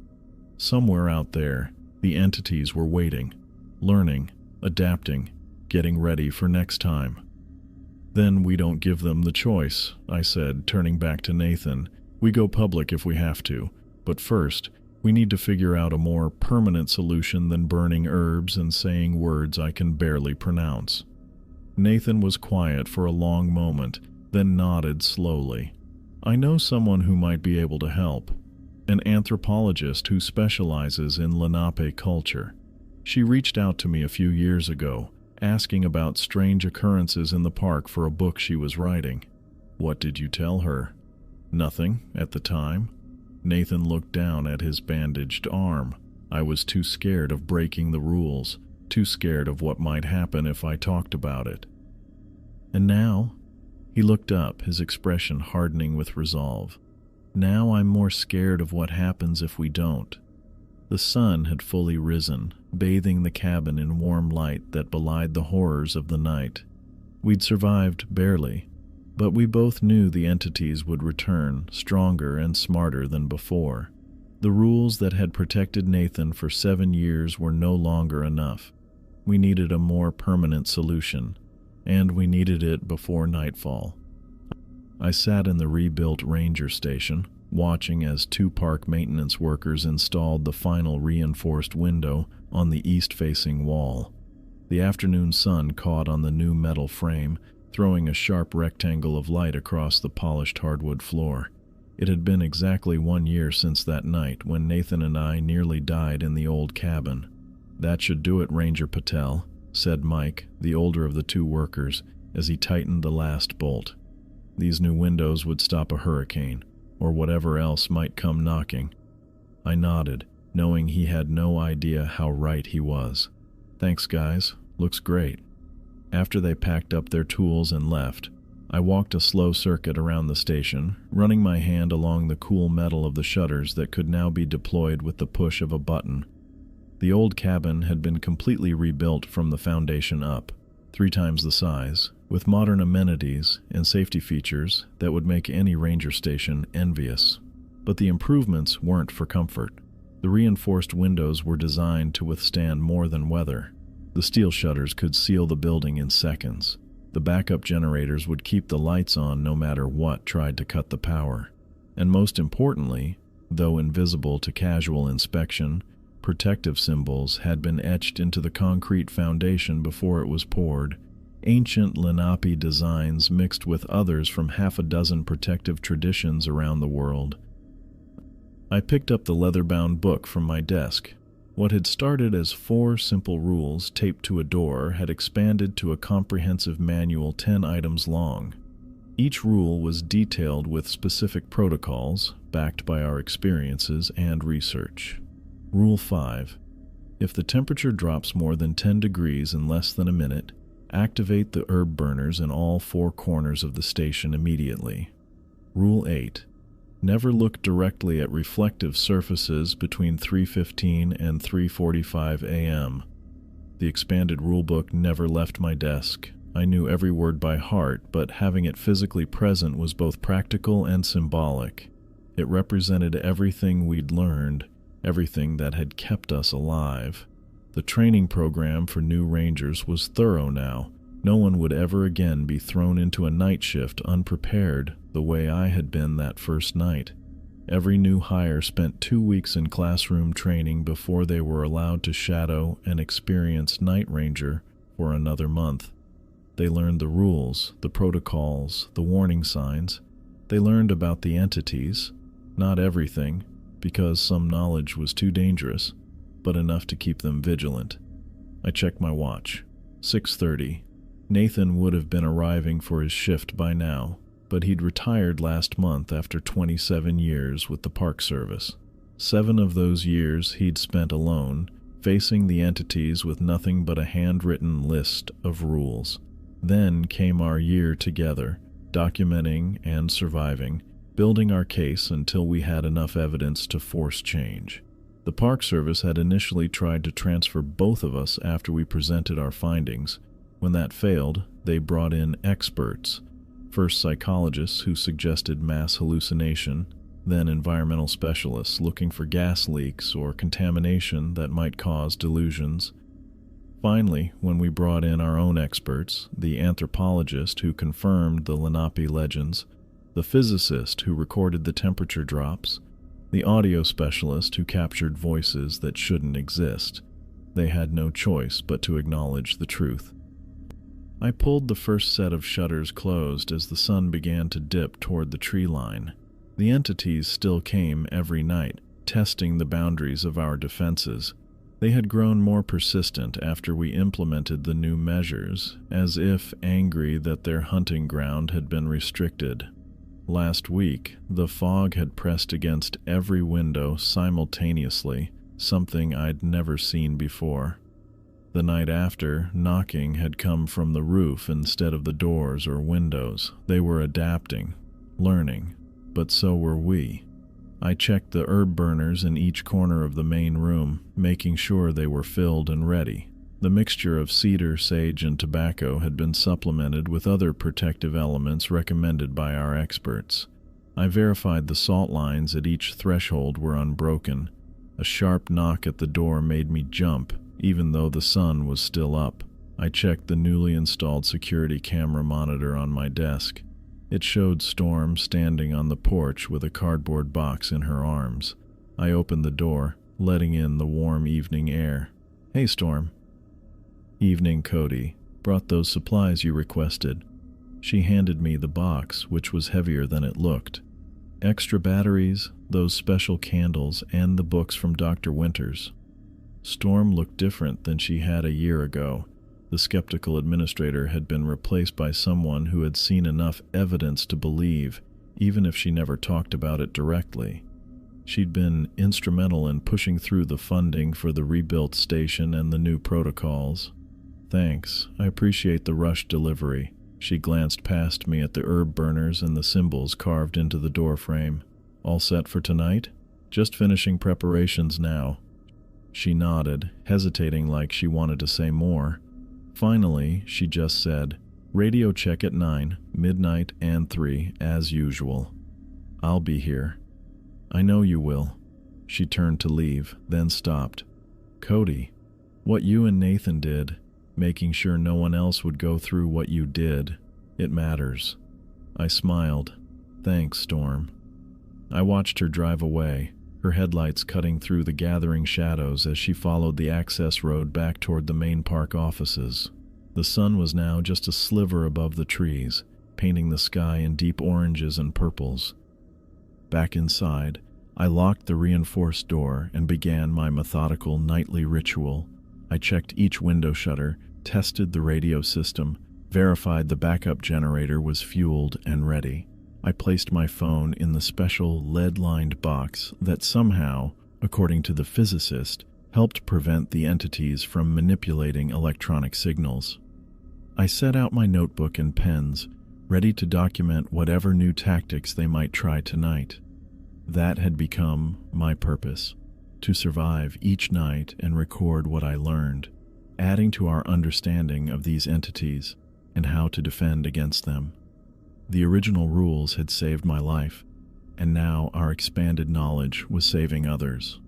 Somewhere out there, the entities were waiting, learning, adapting, getting ready for next time. Then we don't give them the choice, I said, turning back to Nathan. We go public if we have to, but first, we need to figure out a more permanent solution than burning herbs and saying words I can barely pronounce. Nathan was quiet for a long moment, then nodded slowly. I know someone who might be able to help, an anthropologist who specializes in Lenape culture. She reached out to me a few years ago, asking about strange occurrences in the park for a book she was writing. What did you tell her? Nothing, at the time. Nathan looked down at his bandaged arm. I was too scared of breaking the rules, too scared of what might happen if I talked about it. And now? He looked up, his expression hardening with resolve. Now I'm more scared of what happens if we don't. The sun had fully risen, bathing the cabin in warm light that belied the horrors of the night. We'd survived barely, but we both knew the entities would return, stronger and smarter than before. The rules that had protected Nathan for 7 years were no longer enough. We needed a more permanent solution, and we needed it before nightfall. I sat in the rebuilt ranger station, watching as 2 park maintenance workers installed the final reinforced window on the east-facing wall. The afternoon sun caught on the new metal frame, throwing a sharp rectangle of light across the polished hardwood floor. It had been exactly 1 year since that night when Nathan and I nearly died in the old cabin. That should do it, Ranger Patel, said Mike, the older of the 2 workers, as he tightened the last bolt. These new windows would stop a hurricane, or whatever else might come knocking. I nodded, knowing he had no idea how right he was. Thanks, guys. Looks great. After they packed up their tools and left, I walked a slow circuit around the station, running my hand along the cool metal of the shutters that could now be deployed with the push of a button. The old cabin had been completely rebuilt from the foundation up, 3 times the size, with modern amenities and safety features that would make any ranger station envious. But the improvements weren't for comfort. The reinforced windows were designed to withstand more than weather. The steel shutters could seal the building in seconds. The backup generators would keep the lights on no matter what tried to cut the power. And most importantly, though invisible to casual inspection, protective symbols had been etched into the concrete foundation before it was poured. Ancient Lenape designs mixed with others from 6 protective traditions around the world. I picked up the leather-bound book from my desk. What had started as 4 simple rules taped to a door had expanded to a comprehensive manual 10 items long. Each rule was detailed with specific protocols, backed by our experiences and research. Rule 5. If the temperature drops more than 10 degrees in less than a minute, activate the herb burners in all 4 corners of the station immediately. Rule 8. Never look directly at reflective surfaces between 3:15 and 3:45 a.m. The expanded rulebook never left my desk. I knew every word by heart, but having it physically present was both practical and symbolic. It represented everything we'd learned, everything that had kept us alive. The training program for new rangers was thorough now. No one would ever again be thrown into a night shift unprepared the way I had been that first night. Every new hire spent 2 weeks in classroom training before they were allowed to shadow an experienced night ranger for another month. They learned the rules, the protocols, the warning signs. They learned about the entities, not everything, because some knowledge was too dangerous, but enough to keep them vigilant. I checked my watch. 6:30. Nathan would have been arriving for his shift by now, but he'd retired last month after 27 years with the Park Service. 7 of those years he'd spent alone, facing the entities with nothing but a handwritten list of rules. Then came our year together, documenting and surviving, building our case until we had enough evidence to force change. The Park Service had initially tried to transfer both of us after we presented our findings. When that failed, they brought in experts, first psychologists who suggested mass hallucination, then environmental specialists looking for gas leaks or contamination that might cause delusions. Finally, when we brought in our own experts, the anthropologist who confirmed the Lenape legends, the physicist who recorded the temperature drops, the audio specialist who captured voices that shouldn't exist, they had no choice but to acknowledge the truth. I pulled the first set of shutters closed as the sun began to dip toward the tree line. The entities still came every night, testing the boundaries of our defenses. They had grown more persistent after we implemented the new measures, as if angry that their hunting ground had been restricted. Last week, the fog had pressed against every window simultaneously, something I'd never seen before. The night after, knocking had come from the roof instead of the doors or windows. They were adapting, learning, but so were we. I checked the herb burners in each corner of the main room, making sure they were filled and ready. The mixture of cedar, sage, and tobacco had been supplemented with other protective elements recommended by our experts. I verified the salt lines at each threshold were unbroken. A sharp knock at the door made me jump, even though the sun was still up. I checked the newly installed security camera monitor on my desk. It showed Storm standing on the porch with a cardboard box in her arms. I opened the door, letting in the warm evening air. "Hey, Storm." "Evening, Cody. Brought those supplies you requested." She handed me the box, which was heavier than it looked. Extra batteries, those special candles, and the books from Dr. Winters. Storm looked different than she had a year ago. The skeptical administrator had been replaced by someone who had seen enough evidence to believe, even if she never talked about it directly. She'd been instrumental in pushing through the funding for the rebuilt station and the new protocols. "Thanks. I appreciate the rush delivery." She glanced past me at the herb burners and the symbols carved into the door frame. "All set for tonight?" "Just finishing preparations now." She nodded, hesitating like she wanted to say more. Finally, she just said, "Radio check at 9, midnight and 3, as usual." "I'll be here." "I know you will." She turned to leave, then stopped. "Cody, what you and Nathan did, making sure no one else would go through what you did, it matters." I smiled. "Thanks, Storm." I watched her drive away, her headlights cutting through the gathering shadows as she followed the access road back toward the main park offices. The sun was now just a sliver above the trees, painting the sky in deep oranges and purples. Back inside, I locked the reinforced door and began my methodical nightly ritual. I checked each window shutter, tested the radio system, verified the backup generator was fueled and ready. I placed my phone in the special lead-lined box that somehow, according to the physicist, helped prevent the entities from manipulating electronic signals. I set out my notebook and pens, ready to document whatever new tactics they might try tonight. That had become my purpose, to survive each night and record what I learned, adding to our understanding of these entities and how to defend against them. The original rules had saved my life, and now our expanded knowledge was saving others.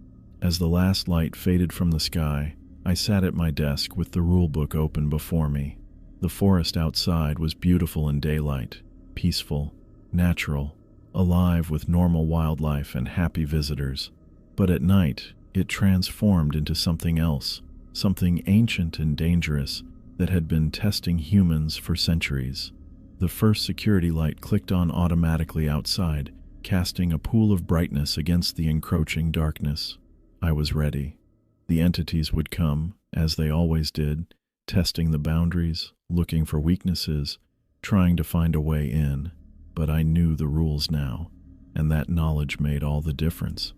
As the last light faded from the sky, I sat at my desk with the rulebook open before me. The forest outside was beautiful in daylight, peaceful, natural, alive with normal wildlife and happy visitors. But at night, it transformed into something else, something ancient and dangerous that had been testing humans for centuries. The first security light clicked on automatically outside, casting a pool of brightness against the encroaching darkness. I was ready. The entities would come, as they always did, testing the boundaries, looking for weaknesses, trying to find a way in. But I knew the rules now, and that knowledge made all the difference.